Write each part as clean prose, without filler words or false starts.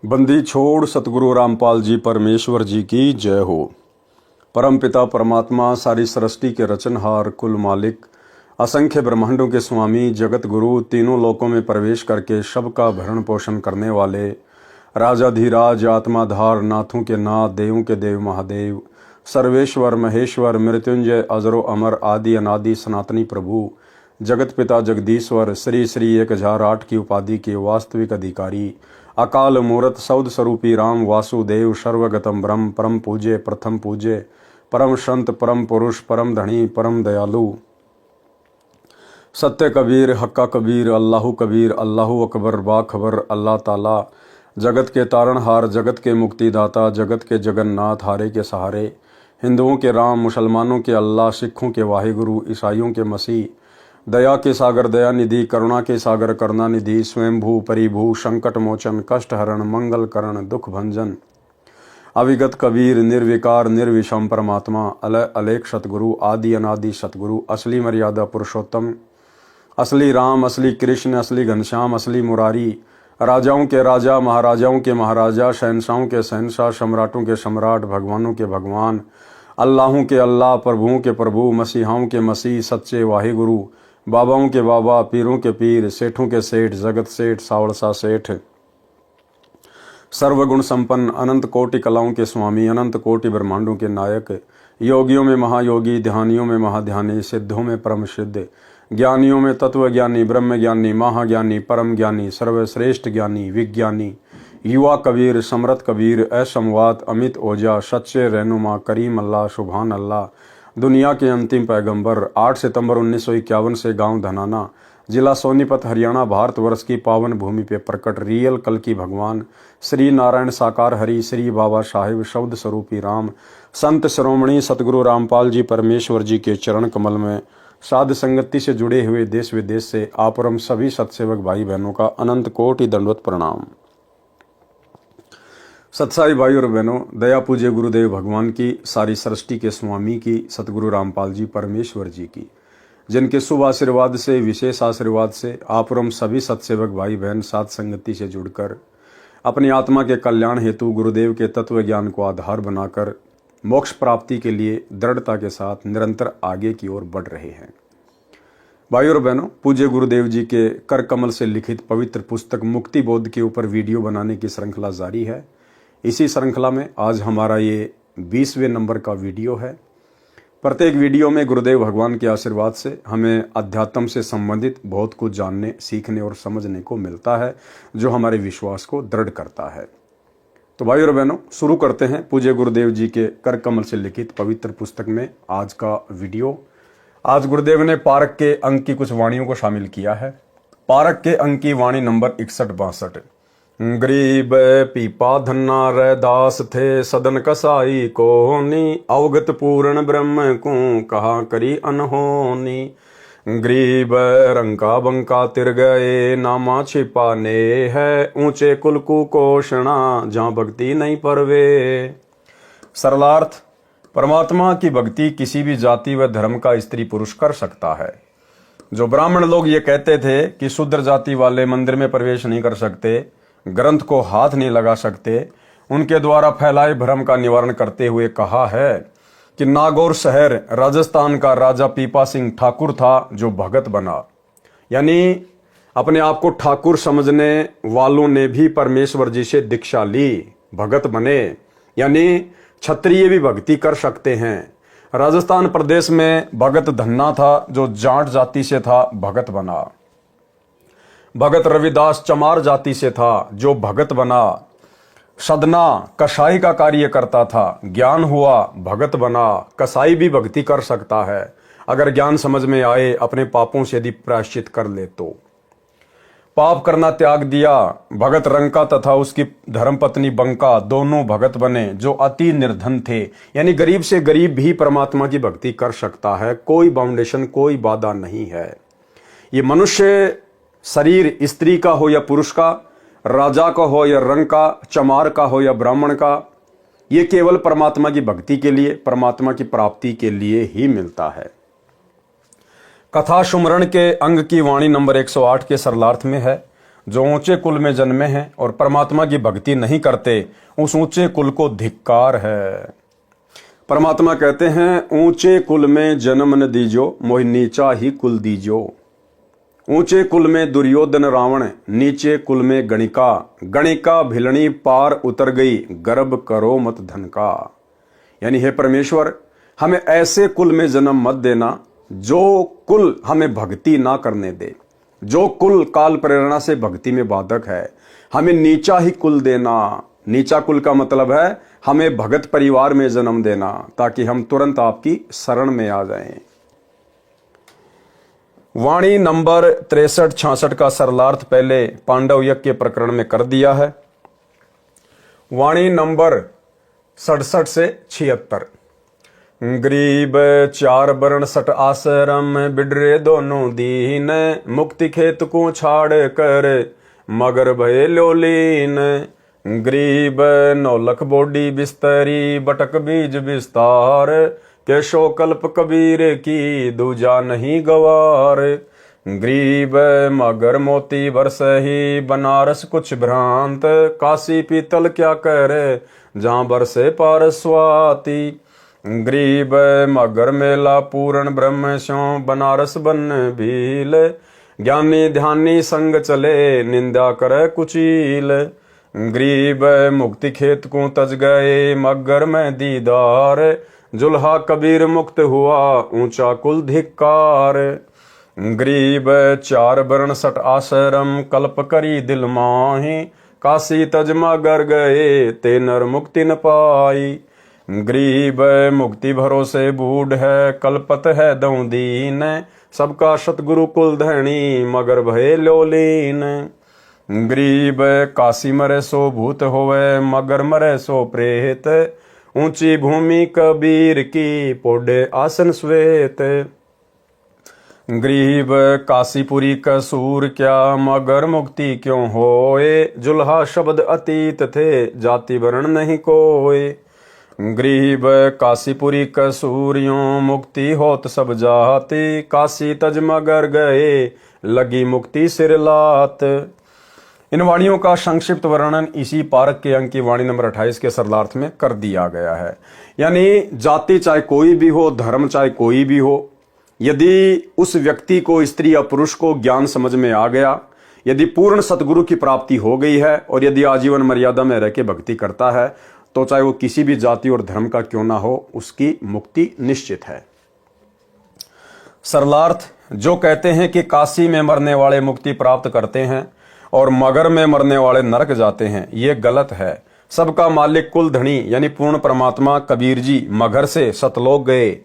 बंदी छोड़ सतगुरु रामपाल जी परमेश्वर जी की जय हो। परम पिता परमात्मा सारी सृष्टि के रचनहार कुल मालिक असंख्य ब्रह्मांडों के स्वामी जगत गुरु तीनों लोकों में प्रवेश करके सबका भरण पोषण करने वाले राजाधिराज आत्माधार नाथों के नाथ देवों के देव महादेव सर्वेश्वर महेश्वर मृत्युंजय अजरो अमर आदि अनादि सनातनी प्रभु जगत पिता जगदीश्वर श्री श्री 1008 की उपाधि के वास्तविक अधिकारी अकाल मूर्त सौद स्वरूपी राम वासुदेव सर्वगतम ब्रह्म परम पूज्य प्रथम पूज्य परम संत परम पुरुष परम धनी परम दयालु सत्य कबीर हक्का कबीर अल्लाहु अकबर बाखबर अल्लाह ताला जगत के तारणहार जगत के मुक्तिदाता जगत के जगन्नाथ हारे के सहारे हिंदुओं के राम मुसलमानों के अल्लाह सिखों के वाहिगुरु ईसाइयों के मसीह दया के सागर दया निधि करुणा के सागर करुणा निधि स्वयंभू परिभू संकट मोचन कष्ट हरण मंगल करण दुख भंजन अविगत कबीर निर्विकार निर्विषम परमात्मा अलय अलेख सतगुरु आदि अनादि सतगुरु असली मर्यादा पुरुषोत्तम असली राम असली कृष्ण असली घनश्याम असली मुरारी राजाओं के राजा महाराजाओं के महाराजा शहनशाहों के शहनशाह सम्राटों के सम्राट भगवानों के भगवान अल्लाहों के अल्लाह प्रभुओं के प्रभु मसीहाओं के मसीह सच्चे वाहिगुरु बाबाओं के बाबा पीरों के पीर सेठों के सेठ जगत सेठ सावड़सा सेठ सर्वगुण संपन्न अनंत कोटि कलाओं के स्वामी अनंत कोटि ब्रह्मांडों के नायक योगियों में महायोगी ध्यानियों में महाध्यानी सिद्धों में परम सिद्ध ज्ञानियों में तत्व ज्ञानी ब्रह्म ज्ञानी महाज्ञानी परम ज्ञानी सर्वश्रेष्ठ ज्ञानी विज्ञानी युवा कबीर समरथ कबीर असमवात अमित ओझा सच्चे रहनुमा करीम अल्लाह सुभान अल्लाह दुनिया के अंतिम पैगंबर 8 सितंबर 1951 से गांव धनाना जिला सोनीपत हरियाणा भारतवर्ष की पावन भूमि पे प्रकट रियल कल की भगवान श्री नारायण साकार हरि श्री बाबा साहिब शब्द स्वरूपी राम संत श्रोमणी सतगुरु रामपाल जी परमेश्वर जी के चरण कमल में साध संगति से जुड़े हुए देश विदेश से आप हम सभी सत्सेवक भाई बहनों का अनंत कोटि दंडवत प्रणाम। सत्साई भाई और बहनों, दया पूज्य गुरुदेव भगवान की सारी सृष्टि के स्वामी की सतगुरु रामपाल जी परमेश्वर जी की जिनके शुभ आशीर्वाद से विशेष आशीर्वाद से आप और हम सभी सत्सेवक भाई बहन साध संगति से जुड़कर अपनी आत्मा के कल्याण हेतु गुरुदेव के तत्व ज्ञान को आधार बनाकर मोक्ष प्राप्ति के लिए दृढ़ता के साथ निरंतर आगे की ओर बढ़ रहे हैं। भाई और बहनों, पूज्य गुरुदेव जी के कर कमल से लिखित पवित्र पुस्तक मुक्ति बोध के ऊपर वीडियो बनाने की श्रृंखला जारी है। इसी श्रृंखला में आज हमारा ये 20वें नंबर का वीडियो है। प्रत्येक वीडियो में गुरुदेव भगवान के आशीर्वाद से हमें अध्यात्म से संबंधित बहुत कुछ जानने सीखने और समझने को मिलता है जो हमारे विश्वास को दृढ़ करता है। तो भाई और बहनों, शुरू करते हैं पूज्य गुरुदेव जी के कर कमल से लिखित पवित्र पुस्तक में आज का वीडियो। आज गुरुदेव ने पारक के अंक की कुछ वाणियों को शामिल किया है। पारक के अंक की वाणी नंबर 61-62। गरीब पीपा धन्ना रैदास थे सदन कसाई कोनी अवगत पूर्ण ब्रह्म को कहा करी अनहोनी गरीब रंका बंका तिर गए नामा छिपाने है ऊंचे कुल कुपोषणा जहां भक्ति नहीं परवे। सरलार्थ, परमात्मा की भक्ति किसी भी जाति व धर्म का स्त्री पुरुष कर सकता है। जो ब्राह्मण लोग ये कहते थे कि शूद्र जाति वाले मंदिर में प्रवेश नहीं कर सकते, ग्रंथ को हाथ नहीं लगा सकते, उनके द्वारा फैलाए भ्रम का निवारण करते हुए कहा है कि नागौर शहर राजस्थान का राजा पीपा सिंह ठाकुर था जो भगत बना। यानी अपने आप को ठाकुर समझने वालों ने भी परमेश्वर जी से दीक्षा ली, भगत बने। यानी क्षत्रिय भी भक्ति कर सकते हैं। राजस्थान प्रदेश में भगत धन्ना था जो जाट जाति से था, भगत बना। भगत रविदास चमार जाति से था जो भगत बना। सदना कसाई का कार्य करता था, ज्ञान हुआ, भगत बना। कसाई भी भक्ति कर सकता है अगर ज्ञान समझ में आए, अपने पापों से यदि प्रायश्चित कर ले तो। पाप करना त्याग दिया। भगत रंका तथा उसकी धर्मपत्नी बंका दोनों भगत बने जो अति निर्धन थे। यानी गरीब से गरीब भी परमात्मा की भक्ति कर सकता है, कोई बाउंडेशन कोई बाधा नहीं है। ये मनुष्य शरीर स्त्री का हो या पुरुष का, राजा का हो या रंग का, चमार का हो या ब्राह्मण का, ये केवल परमात्मा की भक्ति के लिए, परमात्मा की प्राप्ति के लिए ही मिलता है। कथा सुमरण के अंग की वाणी नंबर 108 के सरलार्थ में है। जो ऊंचे कुल में जन्मे हैं और परमात्मा की भक्ति नहीं करते, उस ऊंचे कुल को धिक्कार है। परमात्मा कहते हैं, ऊंचे कुल में जन्म न दीजो, मोहि नीचा ही कुल दीजो। ऊंचे कुल में दुर्योधन रावण, नीचे कुल में गणिका। गणिका भिलनी पार उतर गई, गर्भ करो मत धन का। यानी हे परमेश्वर, हमें ऐसे कुल में जन्म मत देना जो कुल हमें भक्ति ना करने दे, जो कुल काल प्रेरणा से भक्ति में बाधक है। हमें नीचा ही कुल देना। नीचा कुल का मतलब है हमें भगत परिवार में जन्म देना, ताकि हम तुरंत आपकी शरण में आ जाएं। वाणी नंबर 63-66 का सरलार्थ पहले पांडव यज्ञ के प्रकरण में कर दिया है। वाणी नंबर 67 से 76। गरीब चार वर्ण सट आश्रम, बिडरे दोनों दीन। मुक्ति खेत को छाड़ कर, मगर भय लोलीन। गरीब नौलख बोडी बिस्तरी, बटक बीज विस्तार। केशो कल्प कबीर की, दूजा नहीं गवार। गरीब मगर मोती बरस ही, बनारस कुछ भ्रांत। काशी पीतल क्या करे, जहां बरसे पार स्वाति। गरीब मगर मेला पूर्ण ब्रह्म स्यों, बनारस बन भील। ज्ञानी ध्यानी संग चले, निंदा करे कुचील। गरीब मुक्ति खेत को तज गए, मगर में दीदार। जुल्हा कबीर मुक्त हुआ, ऊंचा कुल धिक्कार। गरीब चार वर्ण सट आश्रम, कल्प करी दिल माही। काशी तज मगर गए, ते नर मुक्ति न पाई। गरीब मुक्ति भरोसे बूढ़ है, कल्पत है दऊ दीन। सबका सतगुरु कुल धनी, मगर भय लोलीन। गरीब काशी मरे सो भूत होवे, मगर मरे सो प्रेत। ऊंची भूमि कबीर की, पोडे आसन श्वेत। गरीब काशीपुरी कसूर क्या, मगर मुक्ति क्यों होए। जुल्हा शब्द अतीत थे, जाति वर्ण नहीं कोय। गरीब काशीपुरी कसूरियों, मुक्ति होत सब जाति। काशी तज मगर गए, लगी मुक्ति सिर लात। इन वाणियों का संक्षिप्त वर्णन इसी पारक के अंक की वाणी नंबर 28 के सरलार्थ में कर दिया गया है। यानी जाति चाहे कोई भी हो, धर्म चाहे कोई भी हो, यदि उस व्यक्ति को, स्त्री या पुरुष को ज्ञान समझ में आ गया, यदि पूर्ण सतगुरु की प्राप्ति हो गई है और यदि आजीवन मर्यादा में रह के भक्ति करता है, तो चाहे वो किसी भी जाति और धर्म का क्यों ना हो, उसकी मुक्ति निश्चित है। सरलार्थ जो कहते हैं कि काशी में मरने वाले मुक्ति प्राप्त करते हैं और मगर में मरने वाले नरक जाते हैं, ये गलत है। सबका मालिक कुल धनी यानी पूर्ण परमात्मा कबीर जी मगर से सतलोक गए।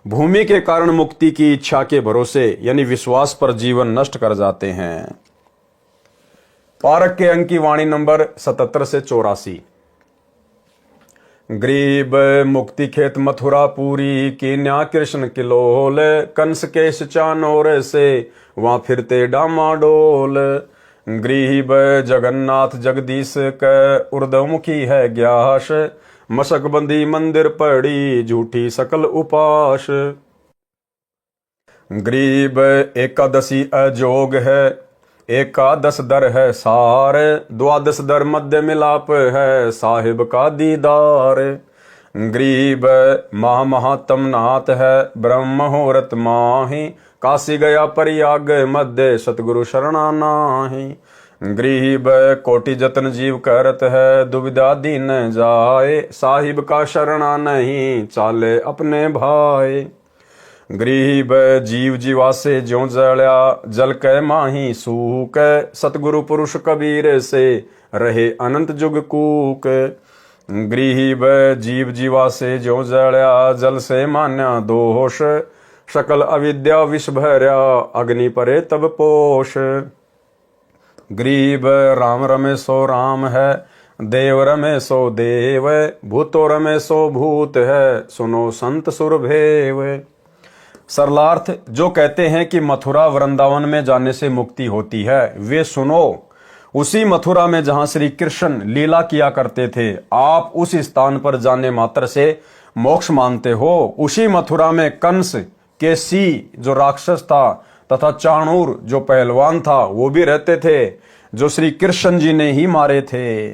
भूमि के कारण मुक्ति की इच्छा के भरोसे यानी विश्वास पर जीवन नष्ट कर जाते हैं। पारक के अंक की वाणी नंबर 77 से 84। गरीब मुक्ति खेत मथुरा पूरी, कीन्या कृष्ण किलोल। कंस केश चानोर से, वहां फिरते डामाडोल। गरीब जगन्नाथ जगदीश क, उर्दमुखी है ग्यास। मशकबंदी मंदिर पड़ी, झूठी सकल उपास। गरीब एकादशी अजोग है, एकादश दर है सार। द्वादश दर मध्य मिलाप है, साहिब का दीदार। गरीब महामहात्म नाथ है, ब्रह्म मुहूर्त माही। काशी गया प्रयाग मध्य, सतगुरु शरणा नाही। गरीब कोटि जतन जीव करत है, दुविधा दीन जाए। साहिब का शरणा नहीं, चाले अपने भाई। गरीब जीव जीवा से ज्यों जड़या, जल कै माही सूक। सतगुरु पुरुष कबीर से, रहे अनंत जुग कूक। गरीब जीव जीवा से ज्यों जड़या, जल से मान्या दोष। सकल अविद्या विष भर्या, अग्नि परे तब पोष। गरीब राम रमे सो राम है, देव रमे सो देव। भूतो रमे सो भूत है, सुनो संत सुरभेव। सरलार्थ जो कहते हैं कि मथुरा वृंदावन में जाने से मुक्ति होती है, वे सुनो। उसी मथुरा में जहां श्री कृष्ण लीला किया करते थे, आप उस स्थान पर जाने मात्र से मोक्ष मानते हो। उसी मथुरा में कंस केसी जो राक्षस था तथा चाणूर जो पहलवान था, वो भी रहते थे। जो श्री कृष्ण जी ने ही मारे थे।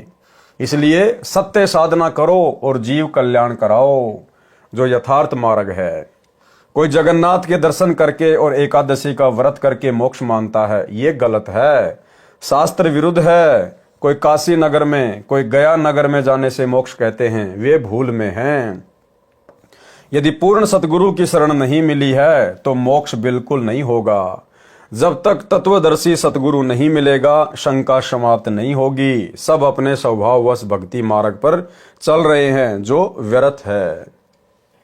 इसलिए सत्य साधना करो और जीव कल्याण कराओ, जो यथार्थ मार्ग है। कोई जगन्नाथ के दर्शन करके और एकादशी का व्रत करके मोक्ष मानता है, ये गलत है, शास्त्र विरुद्ध है। कोई काशी नगर में, कोई गया नगर में जाने से मोक्ष कहते हैं, वे भूल में हैं। यदि पूर्ण सतगुरु की शरण नहीं मिली है तो मोक्ष बिल्कुल नहीं होगा। जब तक तत्वदर्शी सतगुरु नहीं मिलेगा, शंका समाप्त नहीं होगी। सब अपने स्वभाववश भक्ति मार्ग पर चल रहे हैं, जो व्यर्थ है।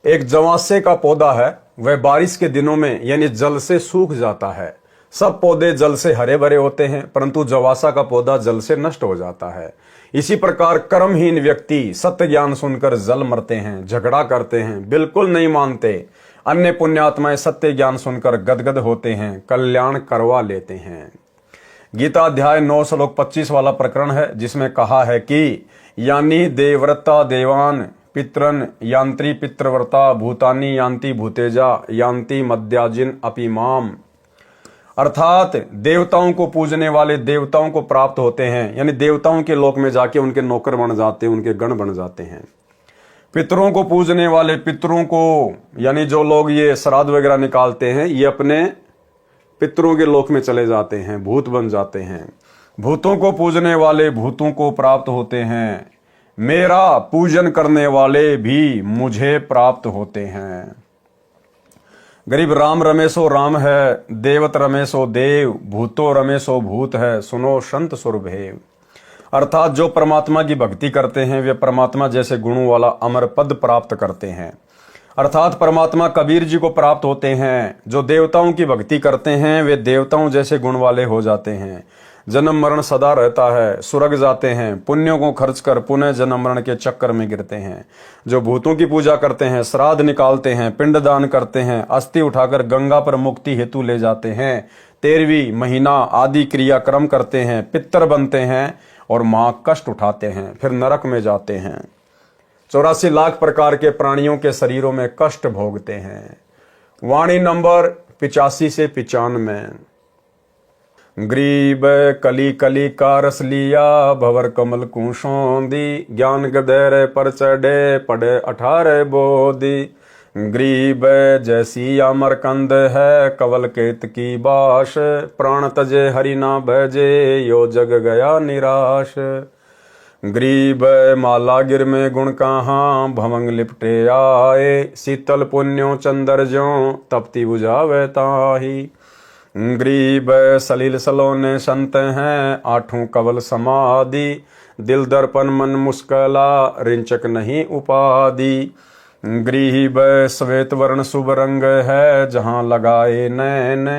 एक जवासे का पौधा है, वह बारिश के दिनों में यानी जल से सूख जाता है। सब पौधे जल से हरे भरे होते हैं, परंतु जवासा का पौधा जल से नष्ट हो जाता है। इसी प्रकार कर्महीन व्यक्ति सत्य ज्ञान सुनकर जल मरते हैं, झगड़ा करते हैं, बिल्कुल नहीं मानते। अन्य पुण्यात्माएं सत्य ज्ञान सुनकर गदगद होते हैं, कल्याण करवा लेते हैं। गीता अध्याय 9 श्लोक 25 वाला प्रकरण है, जिसमें कहा है कि यानी देवव्रता देवान पितरन यांत्री पितृव्रता भूतानी यांति भूतेजा यांति मध्याजिन अपिमाम। अर्थात देवताओं को पूजने वाले देवताओं को प्राप्त होते हैं, यानी देवताओं के लोक में जाके उनके नौकर बन जाते हैं, उनके गण बन जाते हैं। पितरों को पूजने वाले पितरों को, यानी जो लोग ये श्राद्ध वगैरह निकालते हैं, ये अपने पितरों के लोक में चले जाते हैं, भूत बन जाते हैं। भूतों को पूजने वाले भूतों को प्राप्त होते हैं। मेरा पूजन करने वाले भी मुझे प्राप्त होते हैं। गरीब राम रमेशो राम है, देवत रमेशो देव, भूतो रमेशो भूत है, सुनो संत सुरभेव। अर्थात जो परमात्मा की भक्ति करते हैं वे परमात्मा जैसे गुणों वाला अमर पद प्राप्त करते हैं। अर्थात परमात्मा कबीर जी को प्राप्त होते हैं। जो देवताओं की भक्ति करते हैं वे देवताओं जैसे गुण वाले हो जाते हैं। जन्म मरण सदा रहता है, स्वर्ग जाते हैं, पुण्यों को खर्च कर पुनः जन्म मरण के चक्कर में गिरते हैं। जो भूतों की पूजा करते हैं, श्राद्ध निकालते हैं, पिंडदान करते हैं, अस्थि उठाकर गंगा पर मुक्ति हेतु ले जाते हैं, 13वीं महीना आदि क्रियाक्रम करते हैं, पितर बनते हैं और मां कष्ट उठाते हैं, फिर नरक में जाते हैं। 84 लाख प्रकार के प्राणियों के शरीरों में कष्ट भोगते हैं। वाणी नंबर 85 से 95। ग्रीब कली कली का रस लिया, भवर कमल कुशोंदी, ज्ञान गधेर पर चढ़े पड़े 18 बोधी। ग्रीब जैसी अमरकंद है, कवल केत की बाश, प्राण तजे हरि ना भजे, यो जग गया निराश। ग्रीब माला गिर में गुण कहाँ, भवंग लिपटे आए, शीतल पुण्यों चंदर ज्यों, तपती बुझावे ताही। ग्रीब सलील सलोने संत हैं, 8 कवल समाधि, दिल दर्पण मन मुस्कला, रिंचक नहीं उपाधि। ग्रीब श्वेत वर्ण शुभ रंग है, जहाँ लगाए नैन,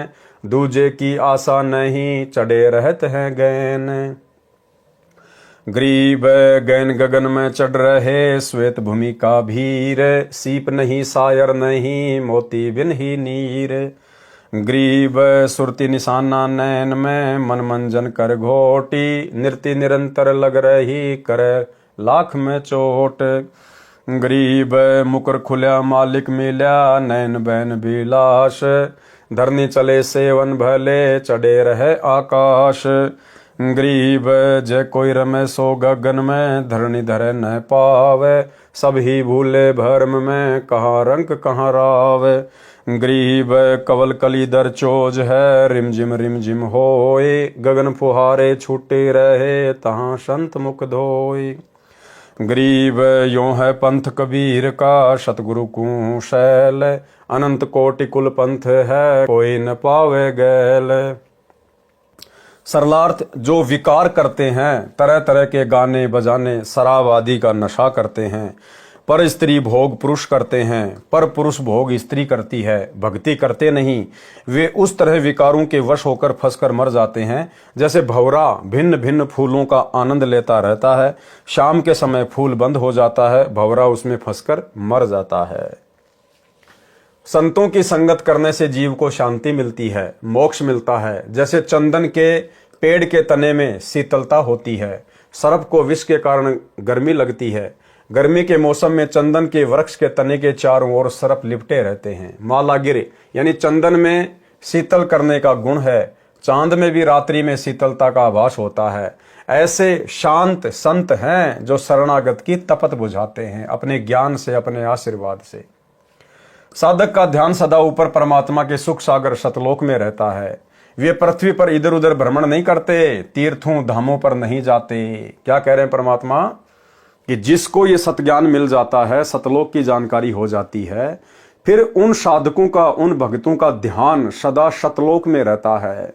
दूजे की आशा नहीं, चढ़े रहत हैं गैन। ग्रीब गैन गगन में चढ़ रहे, श्वेत भूमि का भीर, सीप नहीं सायर नहीं, मोती बिन ही नीर। ग्रीब सुरति निशाना नैन में, मन मंजन कर घोटी, नृत्य निरंतर लग रही, करे लाख में चोट। ग्रीब मुकर खुल्या मालिक मिल्या, नैन बैन बिलाश, धरनी चले सेवन भले, चढ़े रहे आकाश। ग्रीब जय कोई रमे सो गगन में, धरनी धरे न पावे, सब ही भूले भरम में, कहाँ रंक कहाँ रावे। ग्रीब कवल कलीधर चोज है, रिम जिम होए, गगन फुहारे छूटे रहे, तहाँ संत मुख धोए। ग्रीब यों है पंथ कबीर का, सतगुरु को शैल, अनंत कोटि कुल पंथ है, कोई न पावे गैल। सरलार्थ जो विकार करते हैं, तरह तरह के गाने बजाने, शराब आदि का नशा करते हैं, पर स्त्री भोग पुरुष करते हैं, पर पुरुष भोग स्त्री करती है, भक्ति करते नहीं, वे उस तरह विकारों के वश होकर फंसकर मर जाते हैं जैसे भंवरा भिन्न भिन्न फूलों का आनंद लेता रहता है, शाम के समय फूल बंद हो जाता है, भंवरा उसमें फंसकर मर जाता है। संतों की संगत करने से जीव को शांति मिलती है, मोक्ष मिलता है। जैसे चंदन के पेड़ के तने में शीतलता होती है, सर्प को विष के कारण गर्मी लगती है, गर्मी के मौसम में चंदन के वृक्ष के तने के चारों ओर सर्प लिपटे रहते हैं। माला गिरे यानी चंदन में शीतल करने का गुण है, चांद में भी रात्रि में शीतलता का आभास होता है। ऐसे शांत संत हैं जो शरणागत की तपत बुझाते हैं अपने ज्ञान से, अपने आशीर्वाद से। साधक का ध्यान सदा ऊपर परमात्मा के सुख सागर सतलोक में रहता है। वे पृथ्वी पर इधर उधर भ्रमण नहीं करते, तीर्थों धामों पर नहीं जाते। क्या कह रहे हैं परमात्मा कि जिसको ये सतज्ञान मिल जाता है, सतलोक की जानकारी हो जाती है, फिर उन साधकों का, उन भक्तों का ध्यान सदा सतलोक में रहता है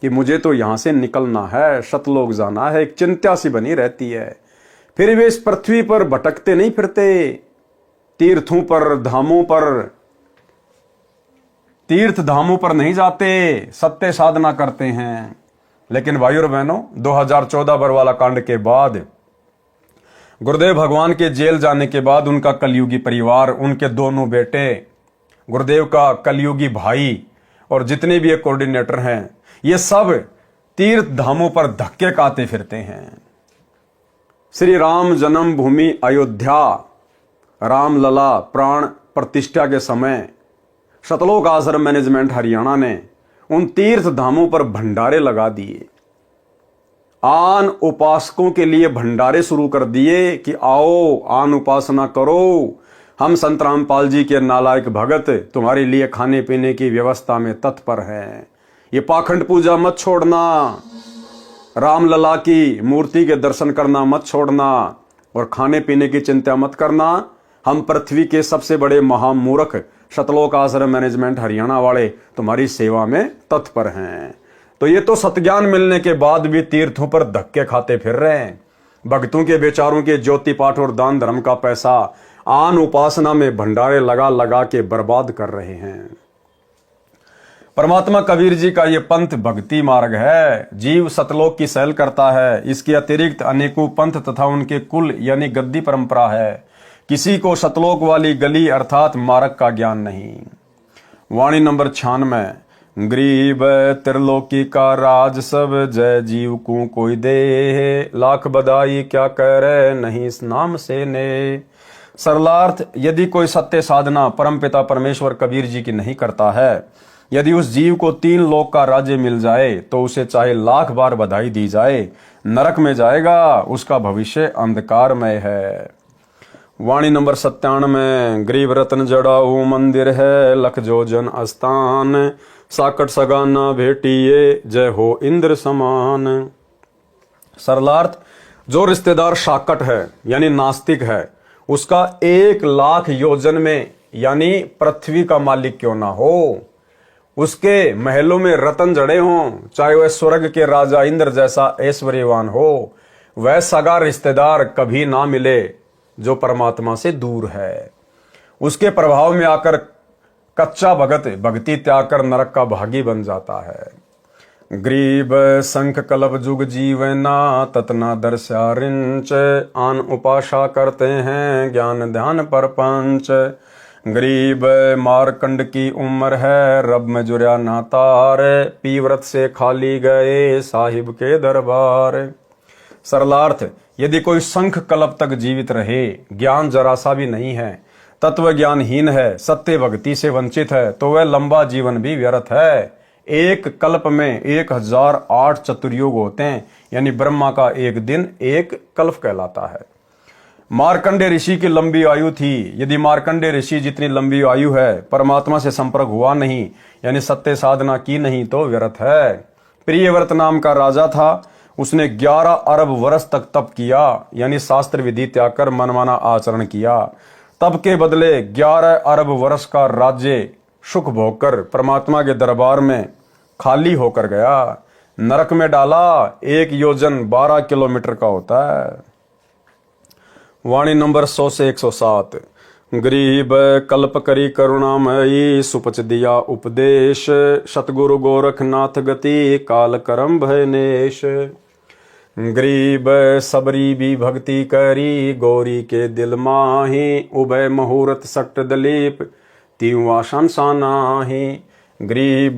कि मुझे तो यहां से निकलना है, सतलोक जाना है। एक चिंता सी बनी रहती है। फिर वे इस पृथ्वी पर भटकते नहीं फिरते, तीर्थों पर, धामों पर, तीर्थ धामों पर नहीं जाते, सत्य साधना करते हैं। लेकिन भाइयों और बहनों, 2014 बरवाला कांड के बाद, गुरुदेव भगवान के जेल जाने के बाद उनका कलयुगी परिवार, उनके दोनों बेटे, गुरुदेव का कलयुगी भाई और जितने भी कोऑर्डिनेटर हैं, ये सब तीर्थ धामों पर धक्के खाते फिरते हैं। श्री राम जन्मभूमि अयोध्या, रामलला प्राण प्रतिष्ठा के समय सतलोक आश्रम मैनेजमेंट हरियाणा ने उन तीर्थ धामों पर भंडारे लगा दिए। आन उपासकों के लिए भंडारे शुरू कर दिए कि आओ आन उपासना करो, हम संत रामपाल जी के नालायक भगत तुम्हारे लिए खाने पीने की व्यवस्था में तत्पर हैं। ये पाखंड पूजा मत छोड़ना, रामलला की मूर्ति के दर्शन करना मत छोड़ना और खाने पीने की चिंता मत करना। हम पृथ्वी के सबसे बड़े महामूर्ख सतलोक आश्रम मैनेजमेंट हरियाणा वाले तुम्हारी सेवा में तत्पर हैं। तो ये तो सतज्ञान मिलने के बाद भी तीर्थों पर धक्के खाते फिर रहे हैं। भक्तों के बेचारों के ज्योति पाठ और दान धर्म का पैसा आन उपासना में भंडारे लगा लगा के बर्बाद कर रहे हैं। परमात्मा कबीर जी का ये पंथ भक्ति मार्ग है। जीव सतलोक की सैल करता है। इसके अतिरिक्त अनेकों पंथ तथा उनके कुल यानी गद्दी परंपरा है। किसी को सतलोक वाली गली अर्थात मार्ग का ज्ञान नहीं। वाणी नंबर 96। गरीब त्रिलोकी का राज सब, जय जीव को कोई दे, लाख बधाई क्या करे नहीं इस नाम से ने। सरलार्थ, यदि कोई सत्य साधना परमपिता परमेश्वर कबीर जी की नहीं करता है, यदि उस जीव को 3 लोक का राज्य मिल जाए तो उसे चाहे लाख बार बधाई दी जाए, नरक में जाएगा, उसका भविष्य अंधकारमय है। वाणी नंबर 97। गरीब रत्न जड़ाऊ मंदिर है, लख जो जन स्थान, साकट सगाना भेटिए, जय हो इंद्र समान। सरलार्थ, जो रिश्तेदार साकट है यानी नास्तिक है, उसका 1 लाख योजन में यानी पृथ्वी का मालिक क्यों ना हो, उसके महलों में रतन जड़े हों, चाहे वह स्वर्ग के राजा इंद्र जैसा ऐश्वर्यवान हो, वह सगा रिश्तेदार कभी ना मिले जो परमात्मा से दूर है। उसके प्रभाव में आकर कच्चा भगत भक्ति त्याग कर नरक का भागी बन जाता है। गरीब संख कल्प जुग जीवना, ततना दर्शा रिंच, आन उपासा करते हैं ज्ञान ध्यान पर पंच। गरीब मारकंड की उम्र है, रब में जुर्या नातार, पीव्रत से खाली गए साहिब के दरबार। सरलार्थ, यदि कोई संख कल्प तक जीवित रहे, ज्ञान जरा सा भी नहीं है, तत्व ज्ञानहीन है, सत्य भक्ति से वंचित है, तो वह लंबा जीवन भी व्यर्थ है। 1 कल्प में 1008 चतुर्युग होते हैं, यानी ब्रह्मा का 1 दिन 1 कल्प कहलाता है। मार्कंडे ऋषि की लंबी आयु थी। यदि मार्कंडे ऋषि जितनी लंबी आयु है, परमात्मा से संपर्क हुआ नहीं यानी सत्य साधना की नहीं तो व्यर्थ है। प्रियव्रत नाम का राजा था, उसने 11 अरब वर्ष तक तप किया यानी शास्त्र विधि त्याग कर मनमाना आचरण किया। तप के बदले 11 अरब वर्ष का राज्य सुख भोगकर परमात्मा के दरबार में खाली होकर गया, नरक में डाला। 1 योजन 12 किलोमीटर का होता है। वाणी नंबर 100 से 107। गरीब कल्प करी करुणामयी, सुपच दिया उपदेश, सतगुरु गोरखनाथ गति, काल करम भयनेश। गरीब सबरी भी भक्ति करी, गौरी के दिल माही, उभय मुहूर्त सक्त दलीप, तीवा संसानाही। गरीब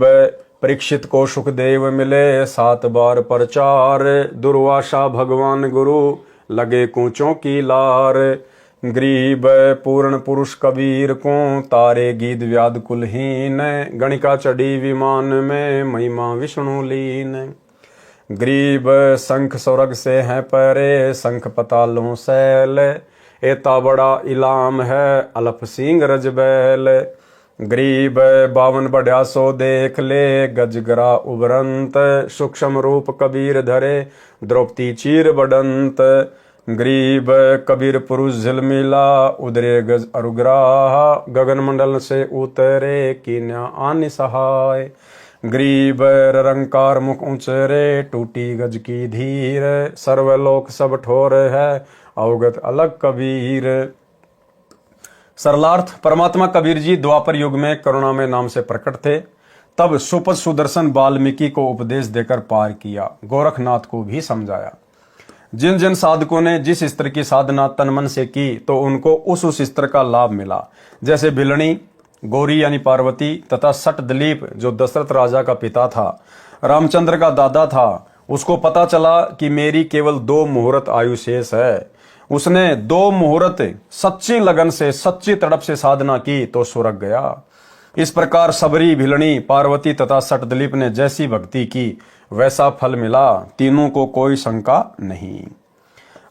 परीक्षित को सुखदेव मिले, 7 बार प्रचार, दुर्वासा भगवान गुरु, लगे कूचों की लार। गरीब पूर्ण पुरुष कबीर को, तारे गीत व्याध कुलहीन, गणिका चढ़ी विमान में, महिमा विष्णु लीन। गरीब शंख स्वर्ग से है परे, शंख पतालों सैल, एता बड़ा इलाम है अलफ सिंह रजबैल। गरीब बावन बढ़िया सो देख ले, गजगरा उबरंत, सूक्ष्म रूप कबीर धरे, द्रौपदी चीर बडंत। गरीब कबीर पुरुष झिलमिला, उदरे गज अरुग्राह, गगन मंडल से उतरे, कीन्या आनि सहाय। गरीब रंकार मुख ऊंचरे, टूटी गज की धीर, सर्वलोक सब ठोर है, अवगत अलग कबीर। सरलार्थ, परमात्मा कबीर जी द्वापर युग में करुणामय नाम से प्रकट थे। तब सुपथ सुदर्शन वाल्मीकि को उपदेश देकर पार किया, गोरखनाथ को भी समझाया। जिन जिन साधकों ने जिस स्तर की साधना तन मन से की तो उनको उस स्तर का लाभ मिला। जैसे भिलनी, गौरी यानी पार्वती तथा सट दिलीप जो दशरथ राजा का पिता था, रामचंद्र का दादा था, उसको पता चला कि मेरी केवल 2 मुहूर्त आयु शेष है। उसने 2 मुहूर्त सच्ची लगन से, सच्ची तड़प से साधना की तो स्वर्ग गया। इस प्रकार सबरी, भिलनी, पार्वती तथा सटदलीप ने जैसी भक्ति की वैसा फल मिला, तीनों को कोई शंका नहीं।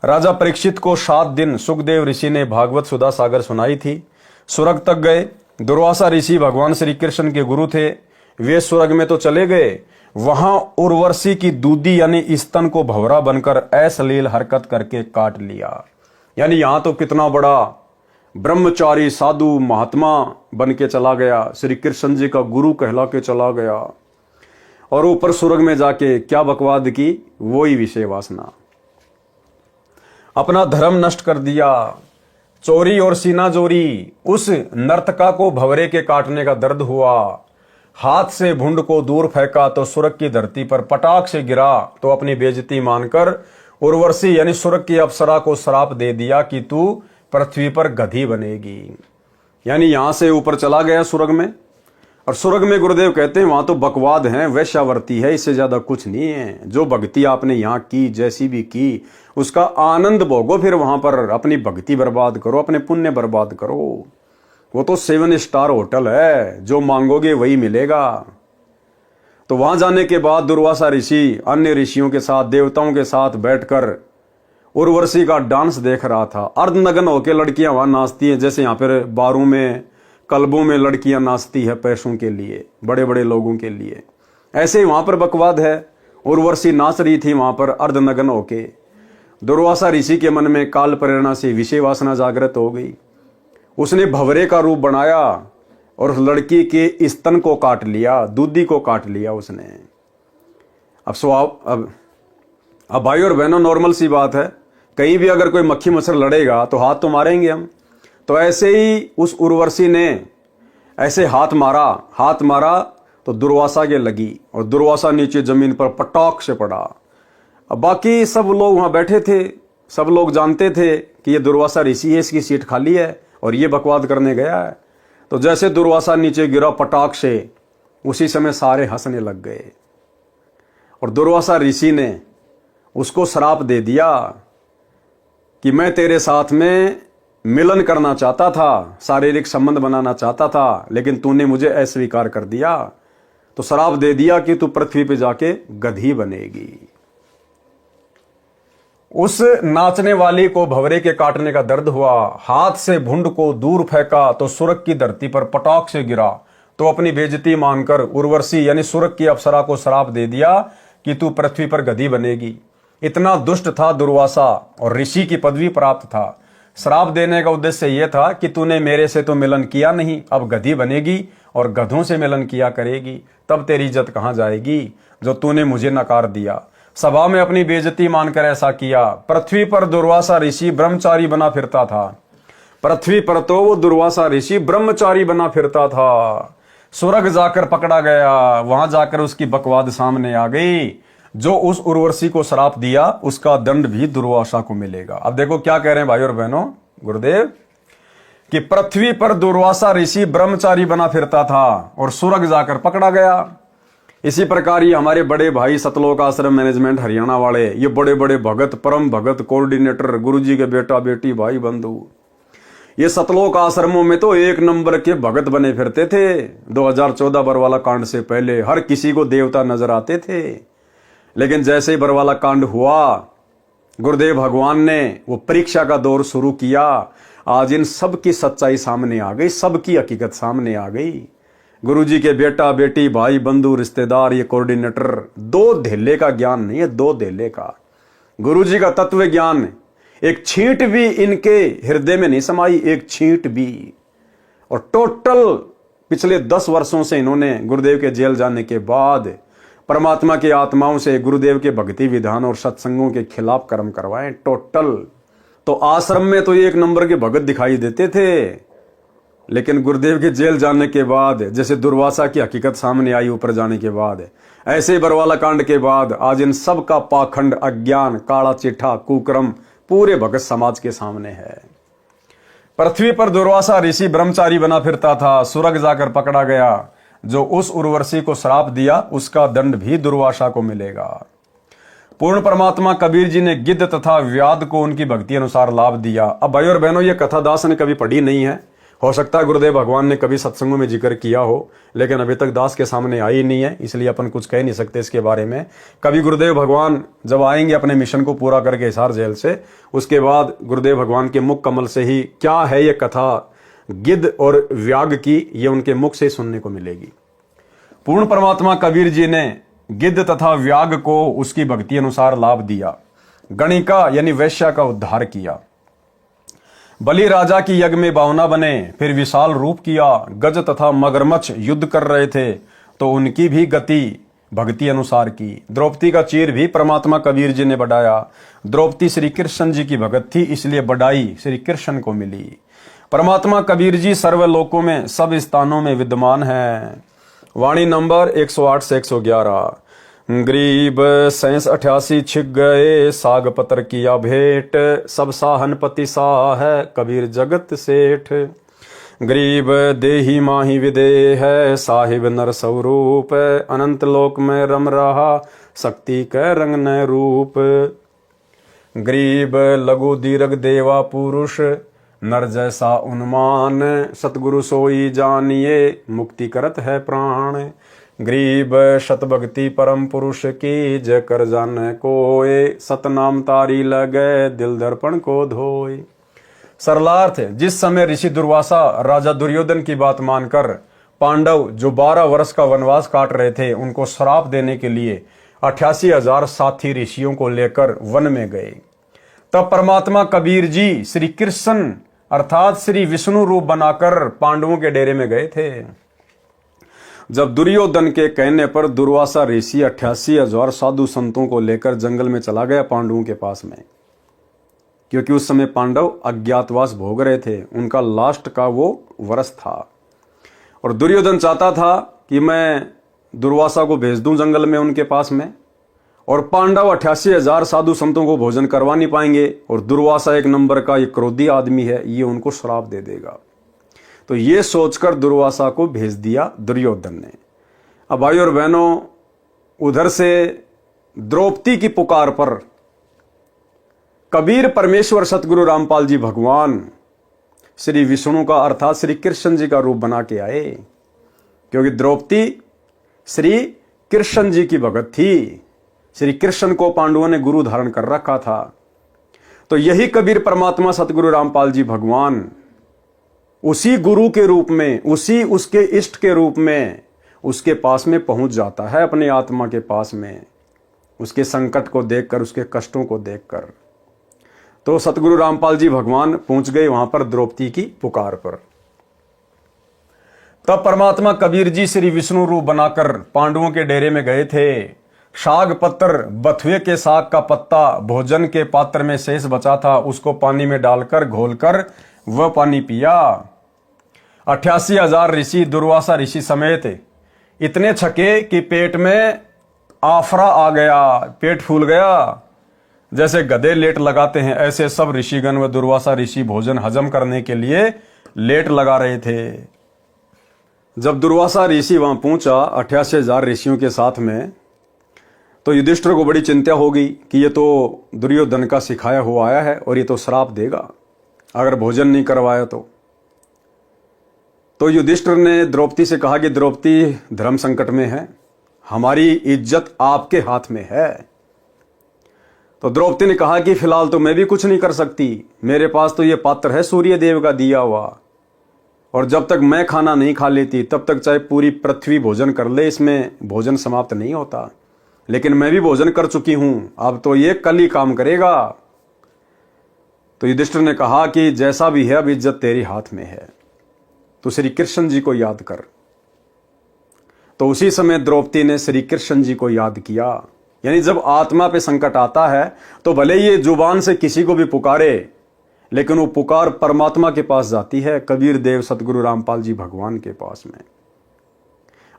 राजा परीक्षित को 7 दिन सुखदेव ऋषि ने भागवत सुधा सागर सुनाई थी। स्वर्ग तक गए। दुर्वासा ऋषि भगवान श्री कृष्ण के गुरु थे। वे स्वर्ग में तो चले गए, वहां उर्वशी की दूधी यानी स्तन को भंवरा बनकर अश्लील हरकत करके काट लिया। यानी यहां तो कितना बड़ा ब्रह्मचारी साधु महात्मा बन के चला गया, श्री कृष्ण जी का गुरु कहला के चला गया, और ऊपर स्वर्ग में जाके क्या बकवाद की, वो ही विषय वासना। अपना धर्म नष्ट कर दिया, चोरी और सीना जोरी। उस नर्तका को भंवरे के काटने का दर्द हुआ, हाथ से भुंड को दूर फेंका तो स्वर्ग की धरती पर पटाख से गिरा, तो अपनी बेइज्जती मानकर उर्वशी यानी स्वर्ग की अप्सरा को श्राप दे दिया कि तू पृथ्वी पर गधी बनेगी। यानी यहां से ऊपर चला गया स्वर्ग में। और स्वर्ग में गुरुदेव कहते हैं वहां तो बकवाद है, वैश्यावर्ती है, इससे ज्यादा कुछ नहीं है। जो भक्ति आपने यहाँ की, जैसी भी की, उसका आनंद भोगो, फिर वहां पर अपनी भक्ति बर्बाद करो, अपने पुण्य बर्बाद करो। वो तो 7 स्टार होटल है, जो मांगोगे वही मिलेगा। तो वहां जाने के बाद दुर्वासा ऋषि अन्य ऋषियों के साथ, देवताओं के साथ बैठकर उर्वशी का डांस देख रहा था। अर्धनग्न होकर लड़कियां वहां नाचती हैं, जैसे यहाँ पर बारों में, कल्बों में लड़कियां नाचती है पैसों के लिए, बड़े बड़े लोगों के लिए। ऐसे ही वहां पर बकवाद है। उर्वशी नाच रही थी वहां पर अर्धनग्न होके। दुर्वासा ऋषि के मन में काल प्रेरणा से विषय वासना जागृत हो गई। उसने भंवरे का रूप बनाया और उस लड़की के स्तन को काट लिया, दूधी को काट लिया उसने। अब भाई और बहनों, नॉर्मल सी बात है, कहीं भी अगर कोई मक्खी मच्छर लड़ेगा तो हाथ तो मारेंगे हम। तो ऐसे ही उस उर्वशी ने ऐसे हाथ मारा तो दुर्वासा के लगी और दुर्वासा नीचे जमीन पर पटाख से पड़ा। अब बाकी सब लोग वहां बैठे थे, सब लोग जानते थे कि ये दुर्वासा ऋषि है, इसकी सीट खाली है और ये बकवाद करने गया है। तो जैसे दुर्वासा नीचे गिरा पटाख से, उसी समय सारे हंसने लग गए। और दुर्वासा ऋषि ने उसको श्राप दे दिया कि मैं तेरे साथ में मिलन करना चाहता था, शारीरिक संबंध बनाना चाहता था, लेकिन तूने मुझे अस्वीकार कर दिया। तो श्राप दे दिया कि तू पृथ्वी पे जाके गधी बनेगी। उस नाचने वाली को भंवरे के काटने का दर्द हुआ, हाथ से भुंड को दूर फेंका तो स्वर्ग की धरती पर पटाख से गिरा। तो अपनी बेइज्जती मानकर उर्वशी यानी स्वर्ग की अप्सरा को श्राप दे दिया कि तू पृथ्वी पर गधी बनेगी। इतना दुष्ट था दुर्वासा और ऋषि की पदवी प्राप्त था। श्राप देने का उद्देश्य यह था कि तूने मेरे से तो मिलन किया नहीं, अब गधी बनेगी और गधों से मिलन किया करेगी, तब तेरी इज्जत कहां जाएगी जो तूने मुझे नकार दिया। सभा में अपनी बेइज्जती मानकर ऐसा किया। पृथ्वी पर दुर्वासा ऋषि ब्रह्मचारी बना फिरता था। पृथ्वी पर तो वो दुर्वासा ऋषि ब्रह्मचारी बना फिरता था। स्वर्ग जाकर पकड़ा गया, वहां जाकर उसकी बकवाद सामने आ गई। जो उस उर्वशी को श्राप दिया उसका दंड भी दुर्वासा को मिलेगा। अब देखो क्या कह रहे हैं भाई और बहनों गुरुदेव, कि पृथ्वी पर दुर्वासा ऋषि ब्रह्मचारी बना फिरता था और स्वर्ग जाकर पकड़ा गया। इसी प्रकार ये हमारे बड़े भाई सतलोक आश्रम मैनेजमेंट हरियाणा वाले, ये बड़े बड़े भगत, परम भगत, कोऑर्डिनेटर, गुरुजी के बेटा बेटी, भाई बंधु, ये सतलोक आश्रमों में तो एक नंबर के भगत बने फिरते थे। 2014 बरवाला कांड से पहले हर किसी को देवता नजर आते थे, लेकिन जैसे ही बरवाला कांड हुआ, गुरुदेव भगवान ने वो परीक्षा का दौर शुरू किया। आज इन सब की सच्चाई सामने आ गई, सबकी हकीकत सामने आ गई। गुरुजी के बेटा बेटी भाई बंधु रिश्तेदार ये कोऑर्डिनेटर, दो धेले का ज्ञान नहीं है, दो धेले का गुरुजी का तत्व ज्ञान एक छींट भी इनके हृदय में नहीं समाई, एक छींट भी। और टोटल पिछले 10 वर्षों से इन्होंने गुरुदेव के जेल जाने के बाद परमात्मा की आत्माओं से गुरुदेव के भक्ति विधान और सत्संगों के खिलाफ कर्म करवाए। टोटल तो आश्रम में तो एक नंबर के भगत दिखाई देते थे, लेकिन गुरुदेव के जेल जाने के बाद, जैसे दुर्वासा की हकीकत सामने आई ऊपर जाने के बाद, ऐसे ही बरवाला कांड के बाद आज इन सब का पाखंड, अज्ञान, काला चिट्ठा, कुकर्म पूरे भगत समाज के सामने है। पृथ्वी पर दुर्वासा ऋषि ब्रह्मचारी बना फिरता था, स्वर्ग जाकर पकड़ा गया। जो उस उर्वशी को श्राप दिया उसका दंड भी दुर्वासा को मिलेगा। पूर्ण परमात्मा कबीर जी ने गिद्ध तथा व्याध को उनकी भक्ति अनुसार लाभ दिया। अब भाई और बहनों, ये कथा दास ने कभी पढ़ी नहीं है। हो सकता है गुरुदेव भगवान ने कभी सत्संगों में जिक्र किया हो, लेकिन अभी तक दास के सामने आई नहीं है, इसलिए अपन कुछ कह नहीं सकते इसके बारे में। कभी गुरुदेव भगवान जब आएंगे अपने मिशन को पूरा करके हिसार जेल से, उसके बाद गुरुदेव भगवान के मुख कमल से ही क्या है ये कथा गिद्ध और व्याग की, ये उनके मुख से सुनने को मिलेगी। पूर्ण परमात्मा कबीर जी ने गिद्ध तथा व्याग को उसकी भक्ति अनुसार लाभ दिया। गणिका यानी वैश्या का उद्धार किया। बलि राजा की यज्ञ में बावना बने, फिर विशाल रूप किया। गज तथा मगरमच्छ युद्ध कर रहे थे तो उनकी भी गति भक्ति अनुसार की। द्रौपदी का चीर भी परमात्मा कबीर जी ने बढ़ाया। द्रौपदी श्री कृष्ण जी की भगत थी, इसलिए बढ़ाई श्री कृष्ण को मिली। परमात्मा कबीर जी सर्वलोकों में सब स्थानों में विद्यमान है। वाणी नंबर 108 से 111। गरीब 87 छिक गए, साग पत्र किया भेंट, सब साहनपति साह है कबीर जगत सेठ। गरीब देही माही विदेह है, साहिब नर स्वरूप, अनंत लोक में रम रहा शक्ति कै रंग न रूप। गरीब लघु दीर्घ देवा पुरुष, नर जैसा उन्मान, सतगुरु सोई जानिए मुक्ति करत है प्राण। गरीब शत भक्ति परम पुरुष की, जय कर जाने कोय, सतनाम तारी लगे दिल दर्पण को धोए। सरलार्थ, जिस समय ऋषि दुर्वासा राजा दुर्योधन की बात मानकर पांडव जो 12 वर्ष का वनवास काट रहे थे उनको श्राप देने के लिए 88,000 साथी ऋषियों को लेकर वन में गए, तब परमात्मा कबीर जी श्री कृष्ण अर्थात श्री विष्णु रूप बनाकर पांडवों के डेरे में गए थे। जब दुर्योधन के कहने पर दुर्वासा ऋषि 88,000 साधु संतों को लेकर जंगल में चला गया पांडवों के पास में, क्योंकि उस समय पांडव अज्ञातवास भोग रहे थे, उनका लास्ट का वो वर्ष था। और दुर्योधन चाहता था कि मैं दुर्वासा को भेज दूं जंगल में उनके पास में, और पांडव 88,000 साधु संतों को भोजन करवा नहीं पाएंगे, और दुर्वासा एक नंबर का ये क्रोधी आदमी है, ये उनको श्राप दे देगा। तो ये सोचकर दुर्वासा को भेज दिया दुर्योधन ने। अब भाई और बहनों, उधर से द्रौपदी की पुकार पर कबीर परमेश्वर सतगुरु रामपाल जी भगवान श्री विष्णु का अर्थात श्री कृष्ण जी का रूप बना के आए, क्योंकि द्रौपदी श्री कृष्ण जी की भगत थी। श्री कृष्ण को पांडवों ने गुरु धारण कर रखा था। तो यही कबीर परमात्मा सतगुरु रामपाल जी भगवान उसी गुरु के रूप में, उसी उसके इष्ट के रूप में उसके पास में पहुंच जाता है, अपने आत्मा के पास में, उसके संकट को देखकर, उसके कष्टों को देखकर। तो सतगुरु रामपाल जी भगवान पहुंच गए वहां पर द्रौपदी की पुकार पर। तब परमात्मा कबीर जी श्री विष्णु रूप बनाकर पांडवों के डेरे में गए थे। शाग पत्र, बथुए के साग का पत्ता भोजन के पात्र में शेष बचा था, उसको पानी में डालकर घोलकर वह पानी पिया। 88,000 ऋषि दुर्वासा ऋषि समेत इतने छके कि पेट में आफरा आ गया, पेट फूल गया। जैसे गधे लेट लगाते हैं, ऐसे सब ऋषिगण व दुर्वासा ऋषि भोजन हजम करने के लिए लेट लगा रहे थे। जब दुर्वासा ऋषि वहां पहुंचा 88,000 ऋषियों के साथ में, तो युधिष्ठिर को बड़ी चिंता होगी कि ये तो दुर्योधन का सिखाया हुआ आया है और ये तो श्राप देगा। अगर भोजन नहीं करवाया तो युधिष्ठिर ने द्रौपदी से कहा कि द्रौपदी, धर्म संकट में है, हमारी इज्जत आपके हाथ में है। तो द्रौपदी ने कहा कि फिलहाल तो मैं भी कुछ नहीं कर सकती, मेरे पास तो ये पात्र है सूर्य देव का दिया हुआ, और जब तक मैं खाना नहीं खा लेती तब तक चाहे पूरी पृथ्वी भोजन कर ले, इसमें भोजन समाप्त नहीं होता। लेकिन मैं भी भोजन कर चुकी हूं, अब तो ये कल ही काम करेगा। तो युधिष्ठिर ने कहा कि जैसा भी है अब इज्जत तेरे हाथ में है, तो श्री कृष्ण जी को याद कर। तो उसी समय द्रौपदी ने श्री कृष्ण जी को याद किया। यानी जब आत्मा पे संकट आता है तो भले ये जुबान से किसी को भी पुकारे, लेकिन वो पुकार परमात्मा के पास जाती है, कबीर देव सतगुरु रामपाल जी भगवान के पास में।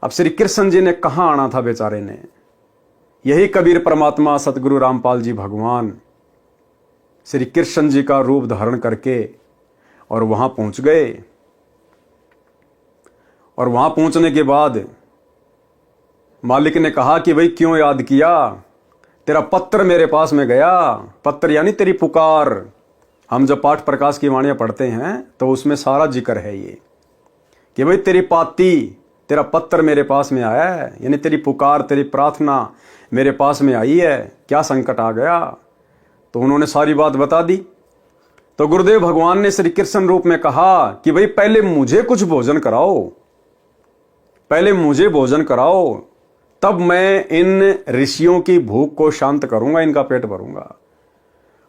अब श्री कृष्ण जी ने कहां आना था बेचारे ने, यही कबीर परमात्मा सतगुरु रामपाल जी भगवान श्री कृष्ण जी का रूप धारण करके और वहां पहुंच गए। और वहां पहुंचने के बाद मालिक ने कहा कि भाई क्यों याद किया, तेरा पत्र मेरे पास में गया। पत्र यानी तेरी पुकार। हम जब पाठ प्रकाश की वाणियां पढ़ते हैं तो उसमें सारा जिक्र है ये कि भाई तेरी पाती, तेरा पत्र मेरे पास में आया है, यानी तेरी पुकार, तेरी प्रार्थना मेरे पास में आई है, क्या संकट आ गया। तो उन्होंने सारी बात बता दी। तो गुरुदेव भगवान ने श्री कृष्ण रूप में कहा कि भाई पहले मुझे कुछ भोजन कराओ, पहले मुझे भोजन कराओ, तब मैं इन ऋषियों की भूख को शांत करूंगा, इनका पेट भरूंगा।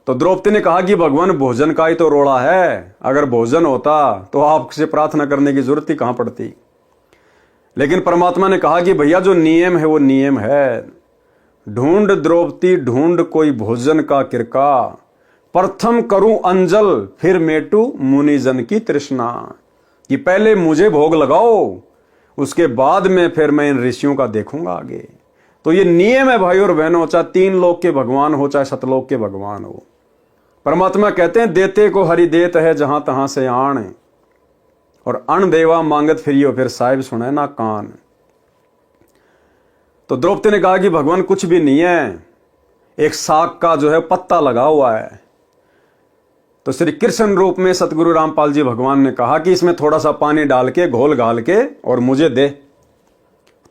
तो द्रौपदी ने कहा कि भगवान भोजन का ही तो रोड़ा है, अगर भोजन होता तो आपसे प्रार्थना करने की जरूरत ही कहां पड़ती। लेकिन परमात्मा ने कहा कि भैया जो नियम है वो नियम है। ढूंढ द्रौपदी ढूंढ कोई भोजन का किरका, प्रथम करूं अंजल फिर मेटू मुनिजन की तृष्णा। कि पहले मुझे भोग लगाओ, उसके बाद में फिर मैं इन ऋषियों का देखूंगा आगे। तो ये नियम है भाई और बहनों, चाहे 3 लोक के भगवान हो चाहे सतलोक के भगवान हो। परमात्मा कहते हैं देते को हरि देत है जहां तहां से आण, और अण देवा मांगत फिरियो फिर साहिब सुने ना कान। तो द्रौपदी ने कहा कि भगवान कुछ भी नहीं है, एक साग का जो है पत्ता लगा हुआ है। तो श्री कृष्ण रूप में सतगुरु रामपाल जी भगवान ने कहा कि इसमें थोड़ा सा पानी डाल के घोल घाल के और मुझे दे।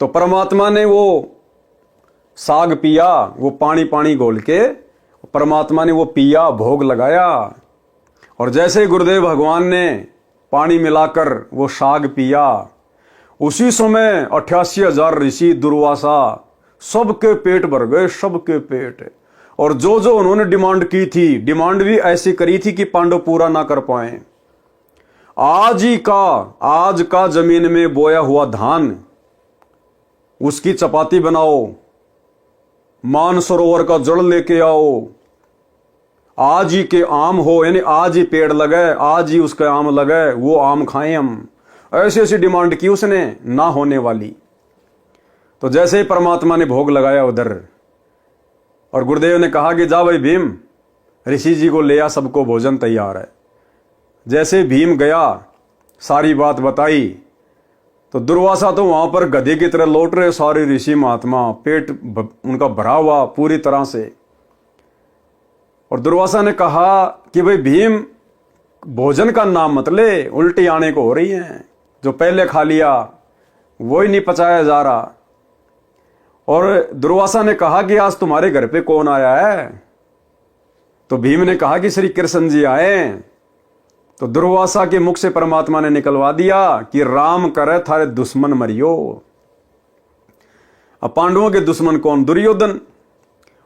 तो परमात्मा ने वो साग पिया, वो पानी पानी घोल के परमात्मा ने वो पिया, भोग लगाया। और जैसे ही गुरुदेव भगवान ने पानी मिलाकर वो साग पिया, उसी समय 88,000 ऋषि दुर्वासा सबके पेट भर गए, सबके पेट। और जो जो उन्होंने डिमांड की थी, डिमांड भी ऐसी करी थी कि पांडव पूरा ना कर पाए। आज का जमीन में बोया हुआ धान, उसकी चपाती बनाओ, मानसरोवर का जड़ लेके आओ, आज ही के आम हो, यानी आज ही पेड़ लगे, आज ही उसके आम लगे, वो आम खाएं हम। ऐसी ऐसी डिमांड की उसने, ना होने वाली। तो जैसे ही परमात्मा ने भोग लगाया उधर, और गुरुदेव ने कहा कि जा भाई भीम, ऋषि जी को ले आ, सबको भोजन तैयार है। जैसे भीम गया, सारी बात बताई, तो दुर्वासा तो वहां पर गधे की तरह लौट रहे सारे ऋषि महात्मा, पेट उनका भरा हुआ पूरी तरह से। और दुर्वासा ने कहा कि भाई भीम, भोजन का नाम मत ले, उल्टी आने को हो रही है, जो पहले खा लिया वो ही नहीं पचाया जा रहा। और दुर्वासा ने कहा कि आज तुम्हारे घर पे कौन आया है। तो भीम ने कहा कि श्री कृष्ण जी आए। तो दुर्वासा के मुख से परमात्मा ने निकलवा दिया कि राम करे थारे दुश्मन मरियो। अब पांडवों के दुश्मन कौन? दुर्योधन।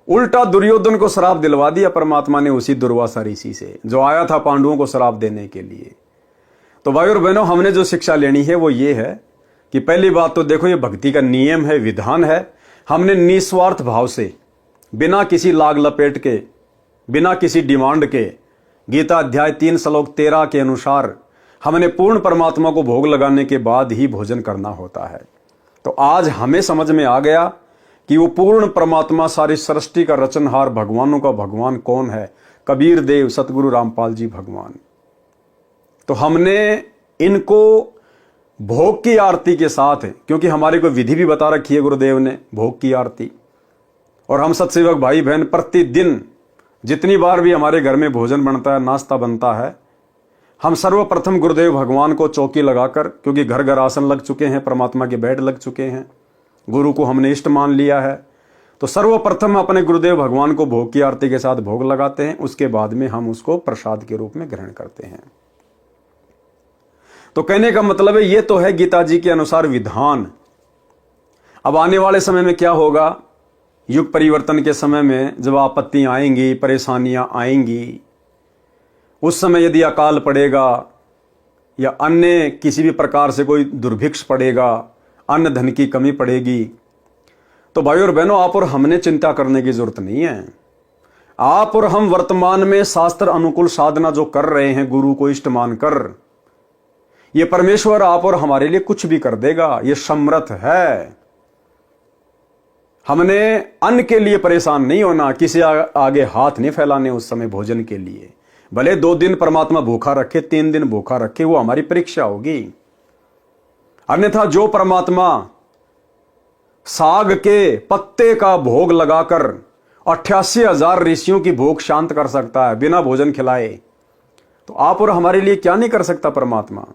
उल्टा दुर्योधन को श्राप दिलवा दिया परमात्मा ने उसी दुर्वासा ऋषि से, जो आया था पांडवों को श्राप देने के लिए। तो भाई और बहनों, हमने जो शिक्षा लेनी है वो ये है कि पहली बात तो देखो, ये भक्ति का नियम है, विधान है। हमने निस्वार्थ भाव से, बिना किसी लाग लपेट के, बिना किसी डिमांड के, गीता अध्याय 3 श्लोक 13 के अनुसार हमने पूर्ण परमात्मा को भोग लगाने के बाद ही भोजन करना होता है। तो आज हमें समझ में आ गया कि वो पूर्ण परमात्मा, सारी सृष्टि का रचनहार, भगवानों का भगवान कौन है? कबीर देव सतगुरु रामपाल जी भगवान। तो हमने इनको भोग की आरती के साथ, क्योंकि हमारे को विधि भी बता रखी है गुरुदेव ने भोग की आरती, और हम सत्सेवक भाई बहन प्रतिदिन जितनी बार भी हमारे घर में भोजन बनता है, नाश्ता बनता है, हम सर्वप्रथम गुरुदेव भगवान को चौकी लगाकर, क्योंकि घर घर आसन लग चुके हैं, परमात्मा के बेड लग चुके हैं, गुरु को हमने इष्ट मान लिया है, तो सर्वप्रथम अपने गुरुदेव भगवान को भोग की आरती के साथ भोग लगाते हैं। उसके बाद में हम उसको प्रसाद के रूप में ग्रहण करते हैं। तो कहने का मतलब है, ये तो है गीता जी के अनुसार विधान। अब आने वाले समय में क्या होगा, युग परिवर्तन के समय में जब आपत्तियां आएंगी, परेशानियां आएंगी, उस समय यदि अकाल पड़ेगा या अन्य किसी भी प्रकार से कोई दुर्भिक्ष पड़ेगा, अन्न धन की कमी पड़ेगी, तो भाई और बहनों, आप और हमने चिंता करने की जरूरत नहीं है। आप और हम वर्तमान में शास्त्र अनुकूल साधना जो कर रहे हैं, गुरु को इष्ट मानकर, ये परमेश्वर आप और हमारे लिए कुछ भी कर देगा, ये समर्थ है। हमने अन्न के लिए परेशान नहीं होना, किसी आगे हाथ नहीं फैलाने उस समय भोजन के लिए। भले 2 दिन परमात्मा भूखा रखे, 3 दिन भूखा रखे, वो हमारी परीक्षा होगी। अन्यथा जो परमात्मा साग के पत्ते का भोग लगाकर 88,000 ऋषियों की भूख शांत कर सकता है बिना भोजन खिलाए, तो आप और हमारे लिए क्या नहीं कर सकता परमात्मा।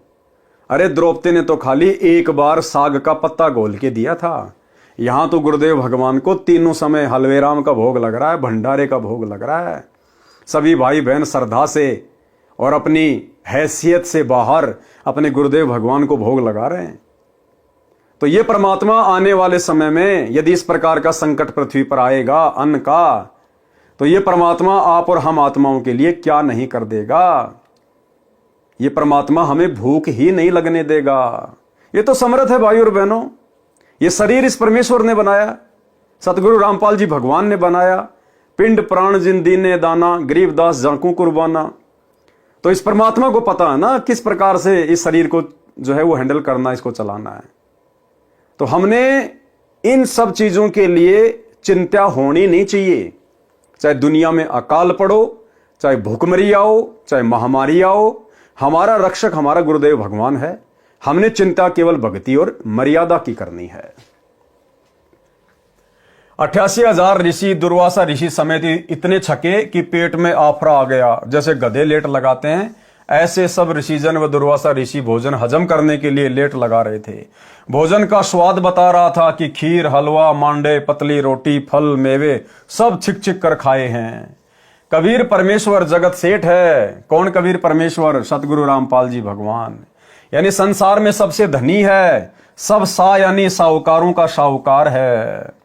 अरे द्रौपदी ने तो खाली एक बार साग का पत्ता घोल के दिया था। यहां तो गुरुदेव भगवान को तीनों समय हलवेराम का भोग लग रहा है, भंडारे का भोग लग रहा है। सभी भाई बहन श्रद्धा से और अपनी हैसियत से बाहर अपने गुरुदेव भगवान को भोग लगा रहे हैं। तो ये परमात्मा आने वाले समय में यदि इस प्रकार का संकट पृथ्वी पर आएगा अन्न का, तो ये परमात्मा आप और हम आत्माओं के लिए क्या नहीं कर देगा। ये परमात्मा हमें भूख ही नहीं लगने देगा। ये तो समर्थ है भाई और बहनों। ये शरीर इस परमेश्वर ने बनाया, सतगुरु रामपाल जी भगवान ने बनाया। पिंड प्राण जिन दीने दाना, गरीबदास जाकू कुर्बाना। तो इस परमात्मा को पता है ना किस प्रकार से इस शरीर को जो है वो हैंडल करना, इसको चलाना है। तो हमने इन सब चीजों के लिए चिंता होनी नहीं चाहिए। चाहे दुनिया में अकाल पड़ो, चाहे भूखमरी आओ, चाहे महामारी आओ, हमारा रक्षक हमारा गुरुदेव भगवान है। हमने चिंता केवल भक्ति और मर्यादा की करनी है। 88,000 ऋषि, दुर्वासा ऋषि समेत इतने छके कि पेट में आफरा आ गया। जैसे गधे लेट लगाते हैं, ऐसे सब ऋषिजन व दुर्वासा ऋषि भोजन हजम करने के लिए लेट लगा रहे थे। भोजन का स्वाद बता रहा था कि खीर, हलवा, मांडे, पतली रोटी, फल, मेवे सब छिक छिक कर खाए हैं। कबीर परमेश्वर जगत सेठ है। कौन कबीर परमेश्वर? सतगुरु रामपाल जी भगवान। यानी संसार में सबसे धनी है। सब सा यानी साहूकारों का साहूकार है।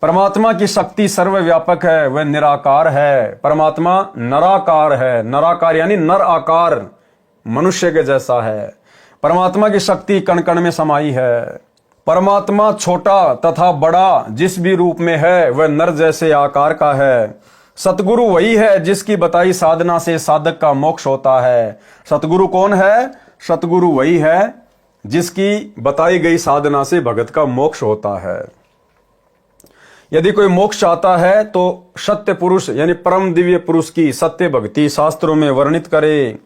परमात्मा की शक्ति सर्वव्यापक है, वह निराकार है। परमात्मा नराकार है। नराकार यानी नर आकार, मनुष्य के जैसा है। परमात्मा की शक्ति कण कण में समाई है। परमात्मा छोटा तथा बड़ा जिस भी रूप में है वह नर जैसे आकार का है। सतगुरु वही है जिसकी बताई साधना से साधक का मोक्ष होता है। सतगुरु कौन है? सतगुरु वही है जिसकी बताई गई साधना से भगत का मोक्ष होता है। यदि कोई मोक्ष चाहता है तो सत्य पुरुष यानी परम दिव्य पुरुष की सत्य भक्ति शास्त्रों में वर्णित करे।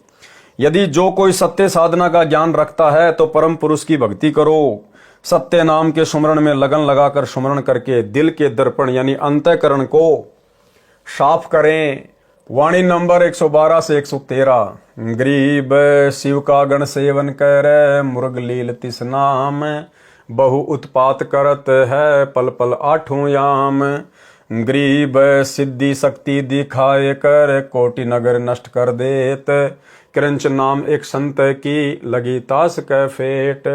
यदि जो कोई सत्य साधना का ज्ञान रखता है तो परम पुरुष की भक्ति करो। सत्य नाम के सुमरण में लगन लगाकर सुमरण करके दिल के दर्पण यानी अंतःकरण को साफ करें। वाणी नंबर 112 से 113। गरीब शिव का गण सेवन करे, मुर्ग लील तिस नाम, बहु उत्पात करत है पल पल आठों याम। गरीब सिद्धि शक्ति दिखाए कर, कोटि नगर नष्ट कर देत, क्रंच नाम एक संत की लगी तास कै फेट।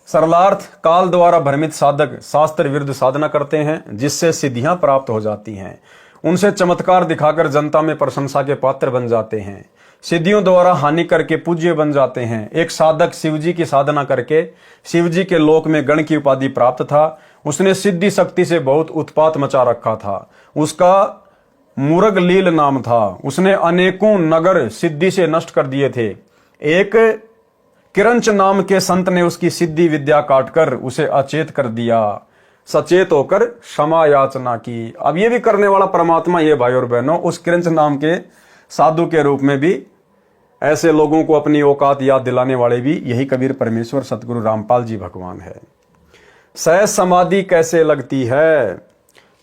सरलार्थ, काल द्वारा भ्रमित साधक शास्त्र विरुद्ध साधना करते हैं जिससे सिद्धियां प्राप्त हो जाती हैं। उनसे चमत्कार दिखाकर जनता में प्रशंसा के पात्र बन जाते हैं। सिद्धियों द्वारा हानि करके पूज्य बन जाते हैं। एक साधक शिवजी की साधना करके शिवजी के लोक में गण की उपाधि प्राप्त था। उसने सिद्धि शक्ति से बहुत उत्पात मचा रखा था। उसका मुर्ग लील नाम था। उसने अनेकों नगर सिद्धि से नष्ट कर दिए थे। एक किरंच नाम के संत ने उसकी सिद्धि विद्या काटकर उसे अचेत कर दिया। सचेत होकर क्षमा याचना की। अब ये भी करने वाला परमात्मा ये भाई और बहनों उस किरंच नाम के साधु के रूप में भी ऐसे लोगों को अपनी औकात याद दिलाने वाले भी यही कबीर परमेश्वर सतगुरु रामपाल जी भगवान है। सहज समाधि कैसे लगती है?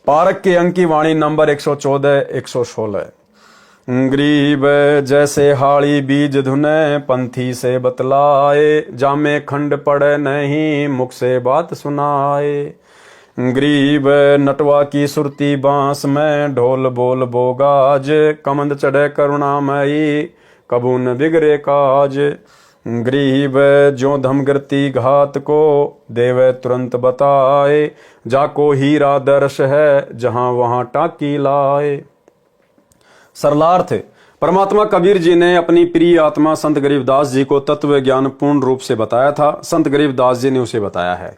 पारक के अंक की वाणी नंबर 114 116। ग्रीब जैसे हाड़ी बीज धुने पंथी से बतलाए, जामे खंड पड़े नहीं मुख से बात सुनाए। ग्रीब नटवा की सुरती बांस में ढोल बोल बोगाज, कमंद चढ़े करुणामयी कबू न बिगड़े काज। ग्रीब जो धमगरती घात को देवे तुरंत बताए, जाको हीरा दर्श है जहां वहां टाकी लाए। सरलार्थ, परमात्मा कबीर जी ने अपनी प्रिय आत्मा संत गरीबदास जी को तत्व ज्ञान पूर्ण रूप से बताया था। संत गरीबदास जी ने उसे बताया है।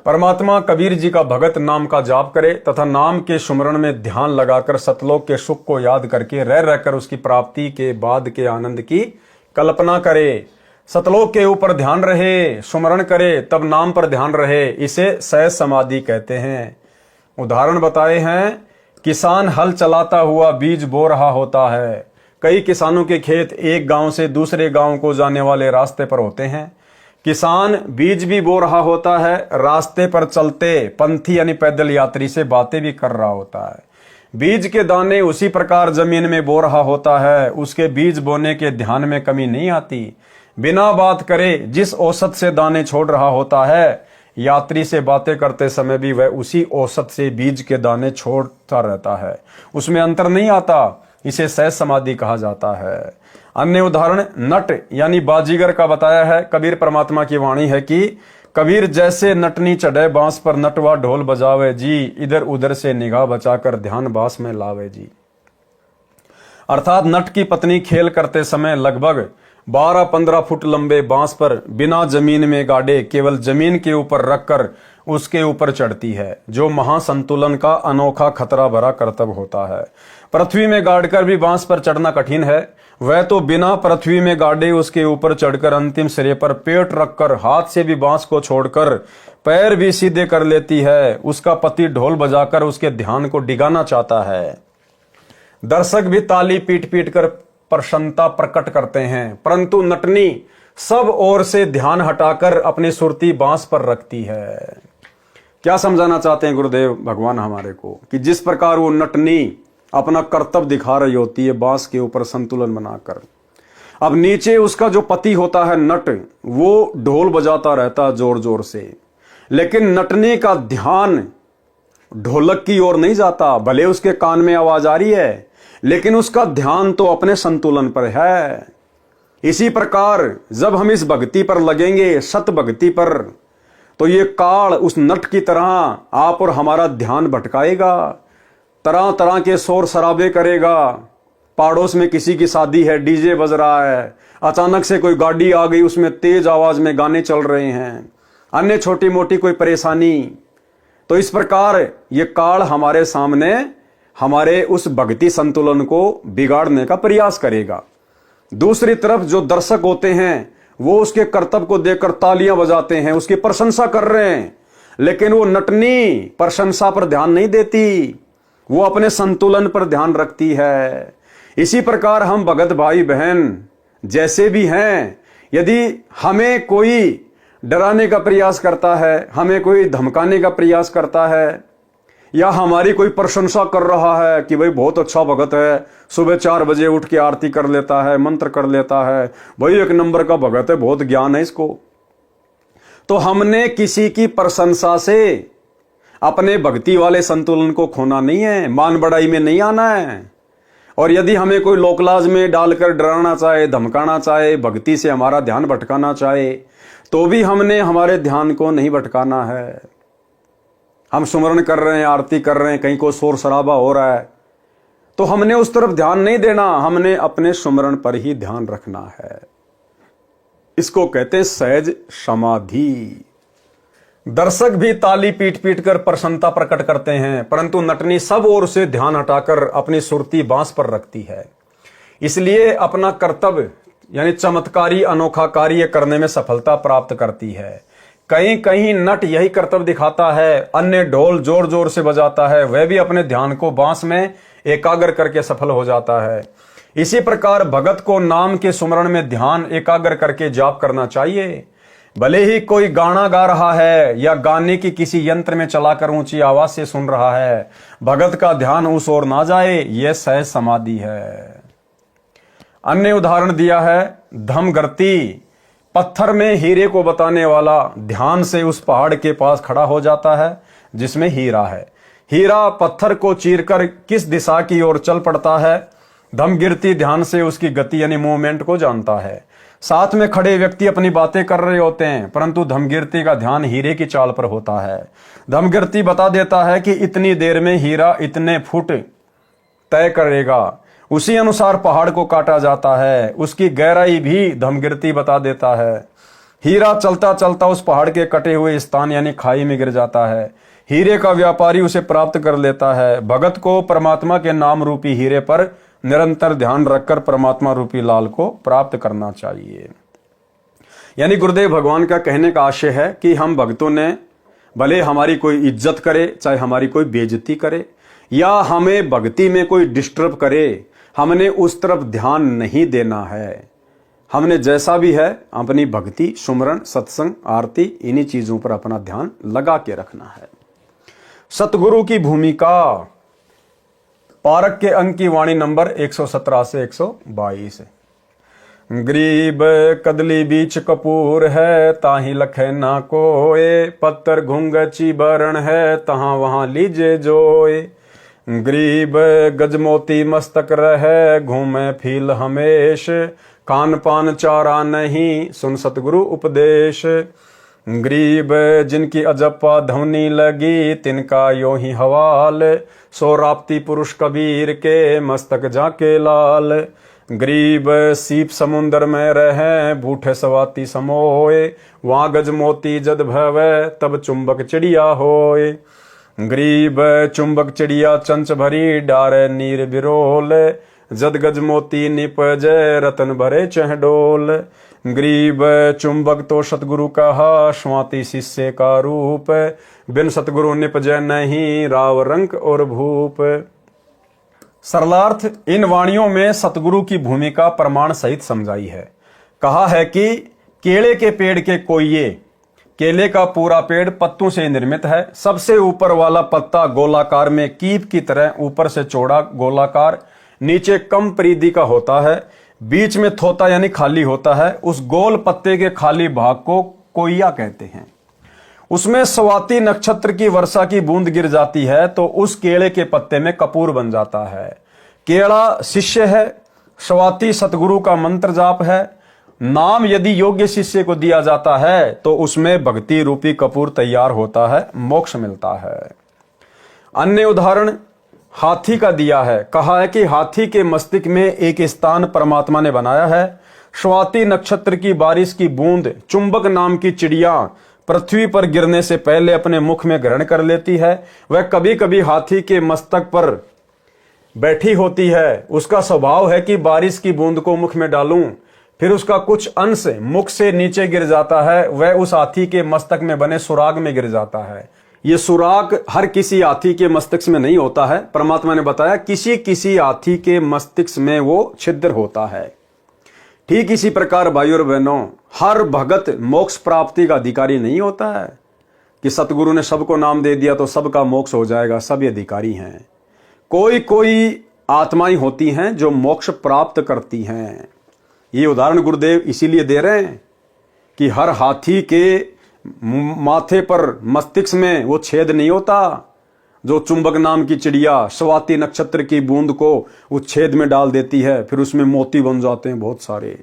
परमात्मा कबीर जी का भगत नाम का जाप करे तथा नाम के सुमरण में ध्यान लगाकर सतलोक के सुख को याद करके रह रहकर उसकी प्राप्ति के बाद के आनंद की कल्पना करे। सतलोक के ऊपर ध्यान रहे, सुमरण करे, तब नाम पर ध्यान रहे, इसे सहज समाधि कहते हैं। उदाहरण बताए हैं, किसान हल चलाता हुआ बीज बो रहा होता है। कई किसानों के खेत एक गांव से दूसरे गांव को जाने वाले रास्ते पर होते हैं। किसान बीज भी बो रहा होता है, रास्ते पर चलते पंथी यानी पैदल यात्री से बातें भी कर रहा होता है। बीज के दाने उसी प्रकार जमीन में बो रहा होता है, उसके बीज बोने के ध्यान में कमी नहीं आती। बिना बात करे जिस औसत से दाने छोड़ रहा होता है, यात्री से बातें करते समय भी वह उसी औसत से बीज के दाने छोड़ता रहता है, उसमें अंतर नहीं आता। इसे सहज समाधि कहा जाता है। अन्य उदाहरण नट यानी बाजीगर का बताया है। कबीर परमात्मा की वाणी है कि कबीर जैसे नटनी चढ़े बांस पर नटवा ढोल बजावे जी, इधर उधर से निगाह बचाकर ध्यान बांस में लावे जी। अर्थात नट की पत्नी खेल करते समय लगभग 12-15 फुट लंबे बांस पर बिना जमीन में गाड़े केवल जमीन के ऊपर रखकर उसके ऊपर चढ़ती है, जो महासंतुलन का अनोखा खतरा भरा कर्तव्य होता है। पृथ्वी में गाड़कर भी बांस पर चढ़ना कठिन है, वह तो बिना पृथ्वी में गाड़े उसके ऊपर चढ़कर अंतिम सिरे पर पेट रखकर हाथ से भी बांस को छोड़कर पैर भी सीधे कर लेती है। उसका पति ढोल बजाकर उसके ध्यान को डिगाना चाहता है। दर्शक भी ताली पीट पीट कर प्रसन्नता प्रकट करते हैं, परंतु नटनी सब ओर से ध्यान हटाकर अपनी सुरती बांस पर रखती है। क्या समझाना चाहते हैं गुरुदेव भगवान हमारे को कि जिस प्रकार वो नटनी अपना कर्तव्य दिखा रही होती है बांस के ऊपर संतुलन बनाकर, अब नीचे उसका जो पति होता है नट, वो ढोल बजाता रहता है जोर जोर से, लेकिन नटनी का ध्यान ढोलक की ओर नहीं जाता। भले उसके कान में आवाज आ रही है, लेकिन उसका ध्यान तो अपने संतुलन पर है। इसी प्रकार जब हम इस भक्ति पर लगेंगे, सत भक्ति पर, तो ये काल उस नट की तरह आप और हमारा ध्यान भटकाएगा, तरह तरह के शोर शराबे करेगा। पड़ोस में किसी की शादी है, डीजे बज रहा है, अचानक से कोई गाड़ी आ गई, उसमें तेज आवाज में गाने चल रहे हैं, अन्य छोटी मोटी कोई परेशानी। तो इस प्रकार ये काल हमारे सामने हमारे उस भक्ति संतुलन को बिगाड़ने का प्रयास करेगा। दूसरी तरफ जो दर्शक होते हैं वो उसके कर्तव्य को देखकर तालियां बजाते हैं, उसकी प्रशंसा कर रहे हैं, लेकिन वो नटनी प्रशंसा पर ध्यान नहीं देती, वो अपने संतुलन पर ध्यान रखती है। इसी प्रकार हम भगत भाई बहन जैसे भी हैं, यदि हमें कोई डराने का प्रयास करता है, हमें कोई धमकाने का प्रयास करता है, या हमारी कोई प्रशंसा कर रहा है कि भाई बहुत अच्छा भगत है, सुबह 4 बजे उठ के आरती कर लेता है, मंत्र कर लेता है, भाई 1 नंबर का भगत है, बहुत ज्ञान है इसको, तो हमने किसी की प्रशंसा से अपने भक्ति वाले संतुलन को खोना नहीं है, मान बढ़ाई में नहीं आना है। और यदि हमें कोई लोकलाज में डालकर डराना चाहे, धमकाना चाहे, भक्ति से हमारा ध्यान भटकाना चाहे, तो भी हमने हमारे ध्यान को नहीं भटकाना है। हम सुमरण कर रहे हैं, आरती कर रहे हैं, कहीं को शोर शराबा हो रहा है, तो हमने उस तरफ ध्यान नहीं देना, हमने अपने सुमरण पर ही ध्यान रखना है। इसको कहते हैं सहज समाधि। दर्शक भी ताली पीट पीट कर प्रसन्नता प्रकट करते हैं, परंतु नटनी सब ओर से ध्यान हटाकर अपनी सुरती बांस पर रखती है। इसलिए अपना कर्तव्य यानी चमत्कारी अनोखा कार्य करने में सफलता प्राप्त करती है। कहीं कहीं नट यही कर्तव्य दिखाता है, अन्य ढोल जोर जोर से बजाता है, वह भी अपने ध्यान को बांस में एकाग्र करके सफल हो जाता है। इसी प्रकार भगत को नाम के सुमरण में ध्यान एकाग्र करके जाप करना चाहिए। भले ही कोई गाना गा रहा है या गाने की किसी यंत्र में चलाकर ऊंची आवाज से सुन रहा है, भगत का ध्यान उस ओर ना जाए, यह सहज समाधि है। अन्य उदाहरण दिया है धमगर्ती, पत्थर में हीरे को बताने वाला ध्यान से उस पहाड़ के पास खड़ा हो जाता है जिसमें हीरा है। हीरा पत्थर को चीरकर किस दिशा की ओर चल पड़ता है। धमगिरती ध्यान से उसकी गति यानी मूवमेंट को जानता है। साथ में खड़े व्यक्ति अपनी बातें कर रहे होते हैं परंतु धमगिरती का ध्यान हीरे की चाल पर होता है। धमगिरती बता देता है कि इतनी देर में हीरा इतने फुट तय करेगा, उसी अनुसार पहाड़ को काटा जाता है। उसकी गहराई भी धमगिरती बता देता है। हीरा चलता चलता उस पहाड़ के कटे हुए स्थान यानी खाई में गिर जाता है। हीरे का व्यापारी उसे प्राप्त कर लेता है। भगत को परमात्मा के नाम रूपी हीरे पर निरंतर ध्यान रखकर परमात्मा रूपी लाल को प्राप्त करना चाहिए। यानी गुरुदेव भगवान का कहने का आशय है कि हम भक्तों ने भले हमारी कोई इज्जत करे, चाहे हमारी कोई बेइज्जती करे या हमें भक्ति में कोई डिस्टर्ब करे, हमने उस तरफ ध्यान नहीं देना है। हमने जैसा भी है अपनी भक्ति, सुमरन, सत्संग, आरती, इन्हीं चीजों पर अपना ध्यान लगा के रखना है। सतगुरु की भूमिका, पारक के अंक की वाणी नंबर 117 से 122। गरीब कदली बीच कपूर है, ताही लखे ना कोए, पत्थर घुंगची बरण है, तहां वहां लीजे जोए। गरीब गजमोती मस्तक रहे, घूमे फील हमेश, कान पान चारा नहीं, सुन सतगुरु उपदेश। गरीब जिनकी अजप्पा ध्वनि लगी, तिनका यो ही हवाल, सो राप्ती पुरुष कबीर के, मस्तक जाके लाल। गरीब सीप समुंदर में रहे, बूढ़े सवाती समोए, वहां गजमोती जद भवे, तब चुंबक चिड़िया होए। गरीब चुंबक चिड़िया चंच भरी, डारे नीर बिरोल, जद गजमोती निपजे, रतन भरे चहडोल। गरीब चुंबक तो सतगुरु कहा, स्वाति शिष्य का रूप, बिन सतगुरु निपजे नहीं, राव रंक और भूप। सरलार्थ, इन वाणियों में सतगुरु की भूमिका प्रमाण सहित समझाई है। कहा है कि केले के पेड़ के कोइये, केले का पूरा पेड़ पत्तों से निर्मित है। सबसे ऊपर वाला पत्ता गोलाकार में कीप की तरह ऊपर से चौड़ा गोलाकार, नीचे कम परिधि का होता है, बीच में थोता यानी खाली होता है। उस गोल पत्ते के खाली भाग को कोइया कहते हैं। उसमें स्वाति नक्षत्र की वर्षा की बूंद गिर जाती है तो उस केले के पत्ते में कपूर बन जाता है। केला शिष्य है, स्वाति सतगुरु का मंत्र जाप है। नाम यदि योग्य शिष्य को दिया जाता है तो उसमें भक्ति रूपी कपूर तैयार होता है, मोक्ष मिलता है। अन्य उदाहरण हाथी का दिया है। कहा है कि हाथी के मस्तिष्क में एक स्थान परमात्मा ने बनाया है। स्वाति नक्षत्र की बारिश की बूंद चुंबक नाम की चिड़िया पृथ्वी पर गिरने से पहले अपने मुख में ग्रहण कर लेती है। वह कभी कभी हाथी के मस्तक पर बैठी होती है। उसका स्वभाव है कि बारिश की बूंद को मुख में डालूं, फिर उसका कुछ अंश मुख से नीचे गिर जाता है, वह उस हाथी के मस्तक में बने सुराग में गिर जाता है। ये सुराग हर किसी हाथी के मस्तिष्क में नहीं होता है। परमात्मा ने बताया किसी किसी हाथी के मस्तिष्क में वो छिद्र होता है। ठीक इसी प्रकार भाइयों और बहनों, हर भगत मोक्ष प्राप्ति का अधिकारी नहीं होता है कि सतगुरु ने सबको नाम दे दिया तो सबका मोक्ष हो जाएगा, सभी अधिकारी हैं। कोई कोई आत्माएं होती हैं जो मोक्ष प्राप्त करती हैं। ये उदाहरण गुरुदेव इसीलिए दे रहे हैं कि हर हाथी के माथे पर मस्तिष्क में वो छेद नहीं होता जो चुंबक नाम की चिड़िया स्वाति नक्षत्र की बूंद को उस छेद में डाल देती है, फिर उसमें मोती बन जाते हैं बहुत सारे।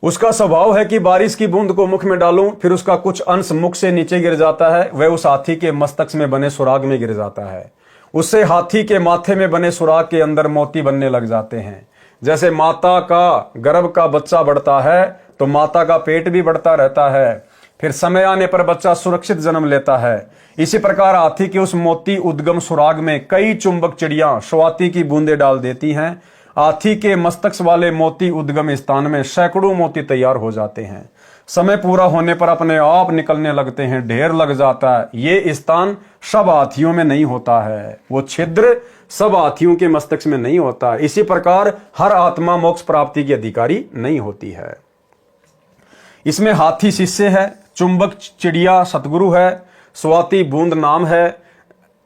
उसका स्वभाव है कि बारिश की बूंद को मुख में डालूं, फिर उसका कुछ अंश मुख से नीचे गिर जाता है, वह उस हाथी के मस्तक में बने सुराग में गिर जाता है। उससे हाथी के माथे में बने सुराग के अंदर मोती बनने लग जाते हैं। जैसे माता का गर्भ का बच्चा बढ़ता है तो माता का पेट भी बढ़ता रहता है, फिर समय आने पर बच्चा सुरक्षित जन्म लेता है। इसी प्रकार हाथी के उस मोती उद्गम सुराग में कई चुंबक चिड़ियां स्वाति की बूंदें डाल देती हैं। हाथी के मस्तक वाले मोती उद्गम स्थान में सैकड़ों मोती तैयार हो जाते हैं। समय पूरा होने पर अपने आप निकलने लगते हैं, ढेर लग जाता है। ये स्थान सब हाथियों में नहीं होता है, वो छिद्र सब हाथियों के मस्तक में नहीं होता। इसी प्रकार हर आत्मा मोक्ष प्राप्ति की अधिकारी नहीं होती है। इसमें हाथी शिष्य है, चुंबक चिड़िया सतगुरु है, स्वाति बूंद नाम है,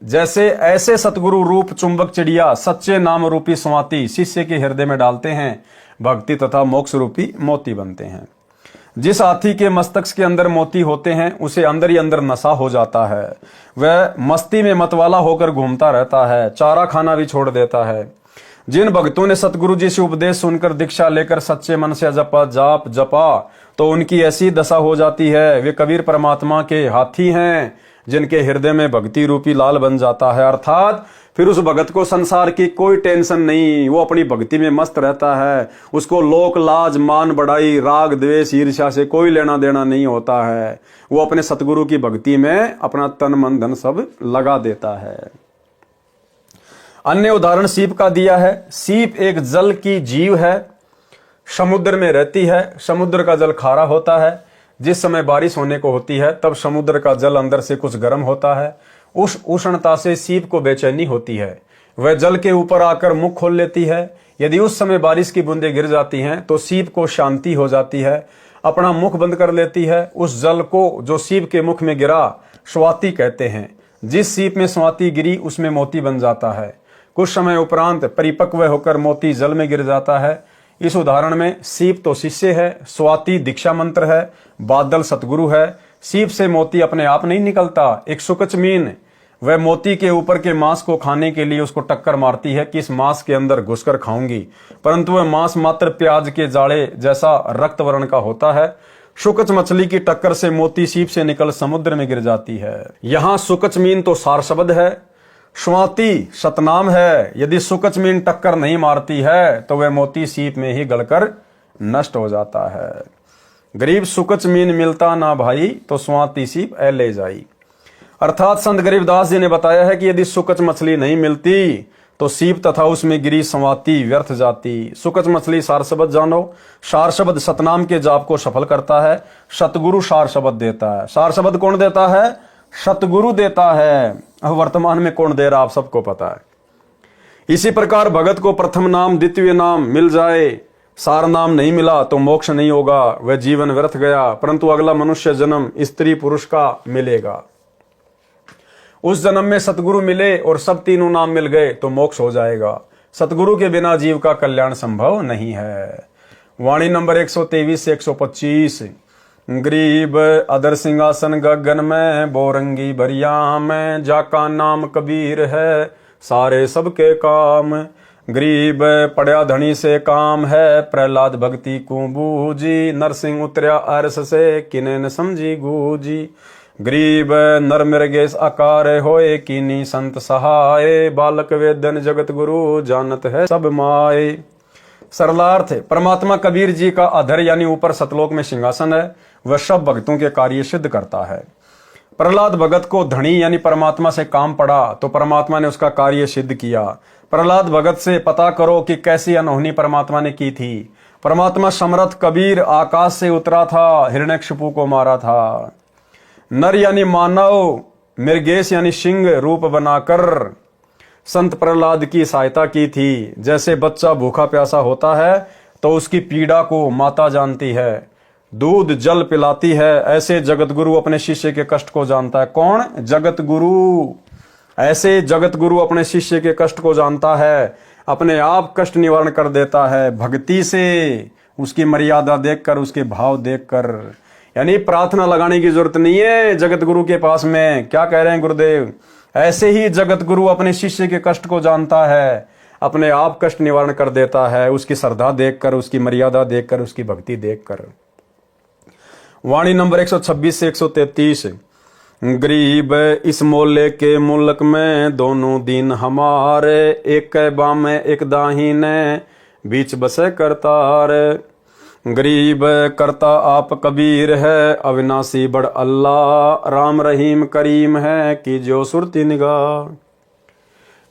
जैसे ऐसे सतगुरु रूप चुंबक चिड़िया सच्चे नाम रूपी स्वाति शिष्य के हृदय में डालते हैं, भक्ति तथा मोक्ष रूपी मोती बनते हैं। जिस हाथी के मस्तक के अंदर मोती होते हैं उसे अंदर ही अंदर नशा हो जाता है, वह मस्ती में मतवाला होकर घूमता रहता है, चारा खाना भी छोड़ देता है। जिन भक्तों ने सतगुरु जी से उपदेश सुनकर दीक्षा लेकर सच्चे मन से जपा तो उनकी ऐसी दशा हो जाती है, वे कबीर परमात्मा के हाथी हैं जिनके हृदय में भक्ति रूपी लाल बन जाता है। अर्थात फिर उस भगत को संसार की कोई टेंशन नहीं, वो अपनी भक्ति में मस्त रहता है। उसको लोक लाज मान बढ़ाई राग द्वेष ईर्ष्या से कोई लेना देना नहीं होता है। वो अपने सतगुरु की भक्ति में अपना तन मन धन सब लगा देता है। अन्य उदाहरण सीप का दिया है। सीप एक जल की जीव है, समुद्र में रहती है। समुद्र का जल खारा होता है। जिस समय बारिश होने को होती है तब समुद्र का जल अंदर से कुछ गर्म होता है। उस उष्णता से सीप को बेचैनी होती है, वह जल के ऊपर आकर मुख खोल लेती है। यदि उस समय बारिश की बूंदें गिर जाती हैं तो सीप को शांति हो जाती है, अपना मुख बंद कर लेती है। उस जल को जो सीप के मुख में गिरा स्वाति कहते हैं। जिस सीप में स्वाति गिरी उसमें मोती बन जाता है। कुछ समय उपरांत परिपक्व होकर मोती जल में गिर जाता है। इस उदाहरण में सीप तो शिष्य है, स्वाति दीक्षा मंत्र है, बादल सतगुरु है। सीप से मोती अपने आप नहीं निकलता। एक सुकचमीन वह मोती के ऊपर के मांस को खाने के लिए उसको टक्कर मारती है कि इस मांस के अंदर घुसकर खाऊंगी, परंतु वह मांस मात्र प्याज के जाड़े जैसा रक्त वर्ण का होता है। सुकच मछली की टक्कर से मोती सीप से निकल समुद्र में गिर जाती है। यहाँ सुकचमीन तो सार शब्द है, स्वाति सतनाम है। यदि सुकचमीन टक्कर नहीं मारती है तो वह मोती सीप में ही गलकर नष्ट हो जाता है। गरीब सुकचमीन मिलता ना भाई तो स्वाति सीप ए ले जाई। अर्थात संत गरीबदास जी ने बताया है कि यदि सुकच मछली नहीं मिलती तो सीप तथा उसमें गिरी स्वाति व्यर्थ जाती। सुकच मछली सार शब्द जानो। सार शब्द सतनाम के जाप को सफल करता है। सतगुरु सार शब्द देता है। सार शब्द कौन देता है? सतगुरु देता है। अब वर्तमान में कौन दे रहा आप सबको पता है। इसी प्रकार भगत को प्रथम नाम द्वितीय नाम मिल जाए, सार नाम नहीं मिला तो मोक्ष नहीं होगा, वह जीवन व्यर्थ गया, परंतु अगला मनुष्य जन्म स्त्री पुरुष का मिलेगा। उस जन्म में सतगुरु मिले और सब तीनों नाम मिल गए तो मोक्ष हो जाएगा। सतगुरु के बिना जीव का कल्याण संभव नहीं है। वाणी नंबर 123 से 125। गरीब अदर सिंहासन गगन में, बोरंगी बरिया में, जाका नाम कबीर है, सारे सबके काम। गरीब पड़या धनी से काम है, प्रहलाद भक्ति को बूझी, नरसिंह उतरया अरस से, किने न समझी गूजी। गरीब नर मृगेश आकार होए, कीनी संत सहाय, बालक वेदन जगत गुरु, जानत है सब माए। सरलार्थ, परमात्मा कबीर जी का अधर यानी ऊपर सतलोक में सिंहासन है, वह सब भक्तों के कार्य सिद्ध करता है। प्रहलाद भगत को धनी यानी परमात्मा से काम पड़ा तो परमात्मा ने उसका कार्य सिद्ध किया। प्रहलाद भगत से पता करो कि कैसी अनहोनी परमात्मा ने की थी। परमात्मा समर्थ कबीर आकाश से उतरा था, हिरण्यकशिपु को मारा था। नर यानी मानव, मृगेश यानी सिंह रूप बनाकर संत प्रहलाद की सहायता की थी। जैसे बच्चा भूखा प्यासा होता है तो उसकी पीड़ा को माता जानती है, दूध जल पिलाती है, ऐसे जगत गुरु अपने शिष्य के कष्ट को जानता है। कौन? जगत गुरु। ऐसे जगत गुरु अपने शिष्य के कष्ट को जानता है, अपने आप कष्ट निवारण कर देता है भक्ति से, उसकी मर्यादा देखकर, उसके भाव देखकर। यानी प्रार्थना लगाने की जरूरत नहीं है जगत गुरु के पास में। क्या कह रहे हैं गुरुदेव? ऐसे ही जगत गुरु अपने शिष्य के कष्ट को जानता है, अपने आप कष्ट निवारण कर देता है, उसकी श्रद्धा देखकर, उसकी मर्यादा देखकर, उसकी भक्ति देखकर। वाणी नंबर 126 से 133। गरीब इस मोले के मुल्क में, दोनों दिन हमारे, एक बामे एक दाहिने, बीच बसे करतार। गरीब करता आप कबीर है, अविनाशी बड़ अल्लाह, राम रहीम करीम है, कीजियो सुरती निगाह।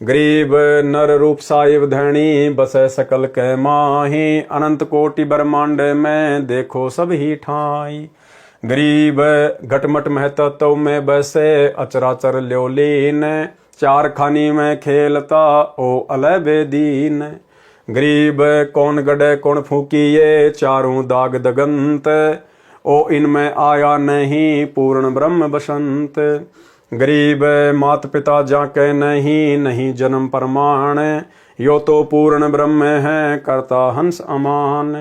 गरीब नर रूप साहिब धैणी, बसे सकल के माही, अनंत कोटि ब्रह्मांड में, देखो सब ही ठाई। गरीब घटमट महत्व में बसे, अचराचर ल्योलीन, चार खानी में खेलता, ओ अलय बेदीन। गरीब कौन गड़े कौन फूकिए, चारों दाग दगंत, ओ इनमें आया नहीं, पूर्ण ब्रह्म बसंत। गरीब मात पिता जाके नहीं, नहीं जन्म प्रमाण, यो तो पूर्ण ब्रह्म है करता हंस अमान।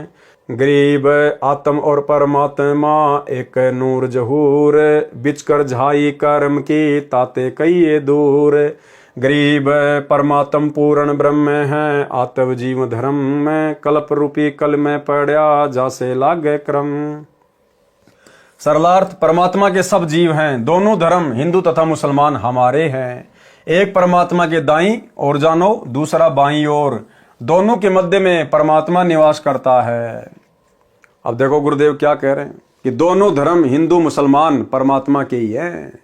गरीब आत्म और परमात्मा एक नूर जहूर, बिचकर झाई कर्म की ताते कई दूर। गरीब परमात्म पूर्ण ब्रह्म है आत्म जीव धर्म में, कल्प रूपी कल में पड़ा जासे लागे क्रम। सरलार्थ, परमात्मा के सब जीव हैं, दोनों धर्म हिंदू तथा मुसलमान हमारे हैं। एक परमात्मा के दाईं ओर जानो, दूसरा बाईं ओर, दोनों के मध्य में परमात्मा निवास करता है। अब देखो गुरुदेव क्या कह रहे हैं कि दोनों धर्म हिंदू मुसलमान परमात्मा के ही हैं।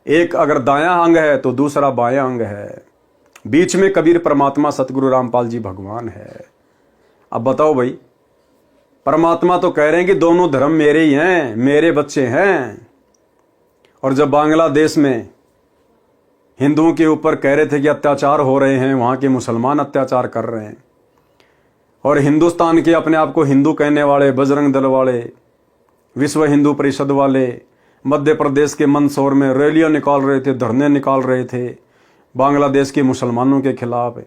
एक अगर दायां अंग है तो दूसरा बायां अंग है, बीच में कबीर परमात्मा सतगुरु रामपाल जी भगवान है। अब बताओ भाई, परमात्मा तो कह रहे हैं कि दोनों धर्म मेरे ही हैं, मेरे बच्चे हैं। और जब बांग्लादेश में हिंदुओं के ऊपर कह रहे थे कि अत्याचार हो रहे हैं, वहां के मुसलमान अत्याचार कर रहे हैं, और हिंदुस्तान के अपने आप को हिंदू कहने वाले, बजरंग दल वाले, विश्व हिंदू परिषद वाले मध्य प्रदेश के मंदसौर में रैलियां निकाल रहे थे, धरने निकाल रहे थे बांग्लादेश के मुसलमानों के खिलाफ।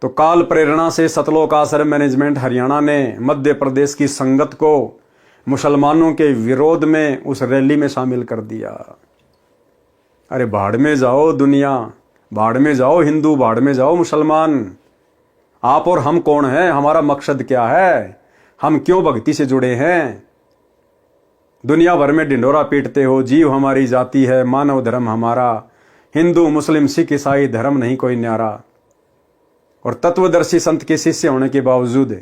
तो काल प्रेरणा से सतलोक आश्रम मैनेजमेंट हरियाणा ने मध्य प्रदेश की संगत को मुसलमानों के विरोध में उस रैली में शामिल कर दिया। अरे भाड़ में जाओ दुनिया, भाड़ में जाओ हिंदू, भाड़ में जाओ मुसलमान। आप और हम कौन हैं? हमारा मकसद क्या है? हम क्यों भक्ति से जुड़े हैं? दुनिया भर में ढिंडोरा पीटते हो, जीव हमारी जाति है, मानव धर्म हमारा, हिंदू मुस्लिम सिख ईसाई धर्म नहीं कोई न्यारा। और तत्वदर्शी संत के शिष्य होने के बावजूद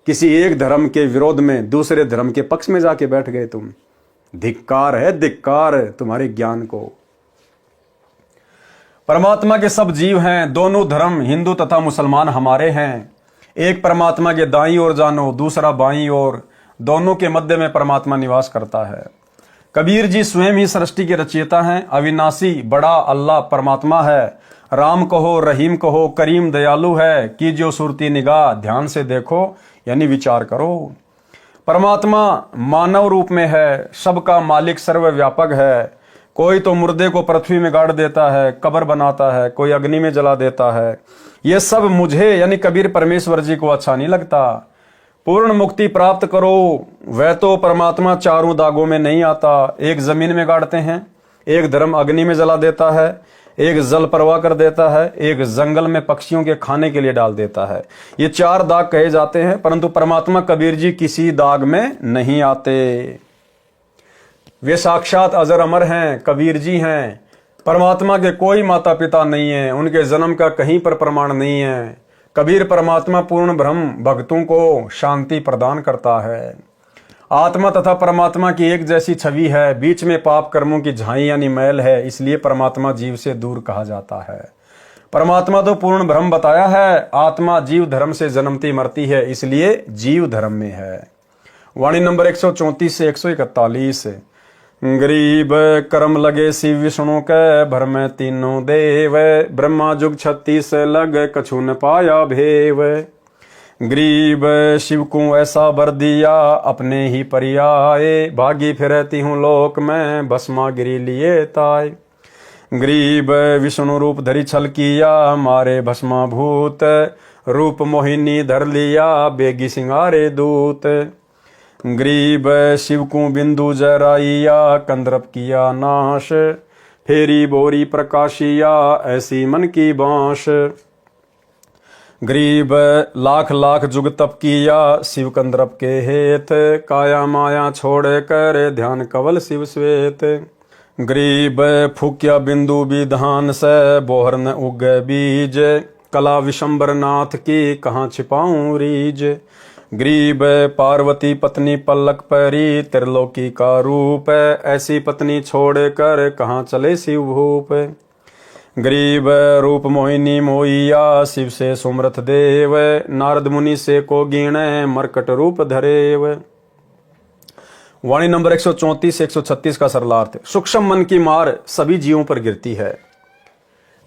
किसी एक धर्म के विरोध में दूसरे धर्म के पक्ष में जाके बैठ गए तुम। धिक्कार है, धिक्कार तुम्हारे ज्ञान को। परमात्मा के सब जीव हैं, दोनों धर्म हिंदू तथा मुसलमान हमारे हैं। एक परमात्मा के दाईं ओर जानो, दूसरा बाईं ओर, दोनों के मध्य में परमात्मा निवास करता है। कबीर जी स्वयं ही सृष्टि के रचयिता हैं। अविनाशी बड़ा अल्लाह परमात्मा है। राम कहो, रहीम कहो, करीम दयालु है, कीजियो सुरती निगाह, ध्यान से देखो यानी विचार करो। परमात्मा मानव रूप में है, सबका मालिक सर्वव्यापक है। कोई तो मुर्दे को पृथ्वी में गाड़ देता है, कब्र बनाता है, कोई अग्नि में जला देता है। ये सब मुझे यानी कबीर परमेश्वर जी को अच्छा नहीं लगता। पूर्ण मुक्ति प्राप्त करो, वह तो परमात्मा चारों दागों में नहीं आता। एक जमीन में गाड़ते हैं, एक धर्म अग्नि में जला देता है, एक जल प्रवाह कर देता है, एक जंगल में पक्षियों के खाने के लिए डाल देता है। ये चार दाग कहे जाते हैं, परंतु परमात्मा कबीर जी किसी दाग में नहीं आते। वे साक्षात अजर अमर हैं, कबीर जी हैं। परमात्मा के कोई माता पिता नहीं है, उनके जन्म का कहीं पर प्रमाण नहीं है। कबीर परमात्मा पूर्ण ब्रह्म भक्तों को शांति प्रदान करता है। आत्मा तथा परमात्मा की एक जैसी छवि है, बीच में पाप कर्मों की झाई यानी मैल है, इसलिए परमात्मा जीव से दूर कहा जाता है। परमात्मा तो पूर्ण ब्रह्म बताया है, आत्मा जीव धर्म से जन्मती मरती है, इसलिए जीव धर्म में है। वाणी नंबर 134 से 141। गरीब कर्म लगे शिव विष्णु के, भर में तीनों देव, ब्रह्मा जुग 36 लग कछु न पाया भेव। गरीब शिव को ऐसा बर दिया, अपने ही परियाए, भागी फिरती हूँ लोक में, भस्मा गिरी लिए ताय। गरीब विष्णु रूप धरी छल किया, मारे भस्मा भूत, रूप मोहिनी धर लिया, बेगी सिंगारे दूत। गरीब शिव को बिंदु जराइया, कंदर्प किया नाश, फेरी बोरी प्रकाशिया, ऐसी मन की बांश। गरीब लाख लाख जुग तप किया, शिव कंदर्प के हेत, काया माया छोड़ कर ध्यान कवल शिव श्वेत। गरीब फूक्या बिंदु विधान से, बोहर न उग बीज, कला विशंबर नाथ की कहाँ छिपाऊं रीज। गरीब पार्वती पत्नी पलक परी, त्रिलोकी का रूप, ऐसी पत्नी छोड़ कर कहाँ चले शिव भूप। गरीब रूप मोहिनी मोइया, शिव से सुमरथ देव, नारद मुनि से को गिणे, मरकट रूप धरेव। वाणी नंबर 134 से 136 का सरलार्थ। सूक्ष्म मन की मार सभी जीवों पर गिरती है।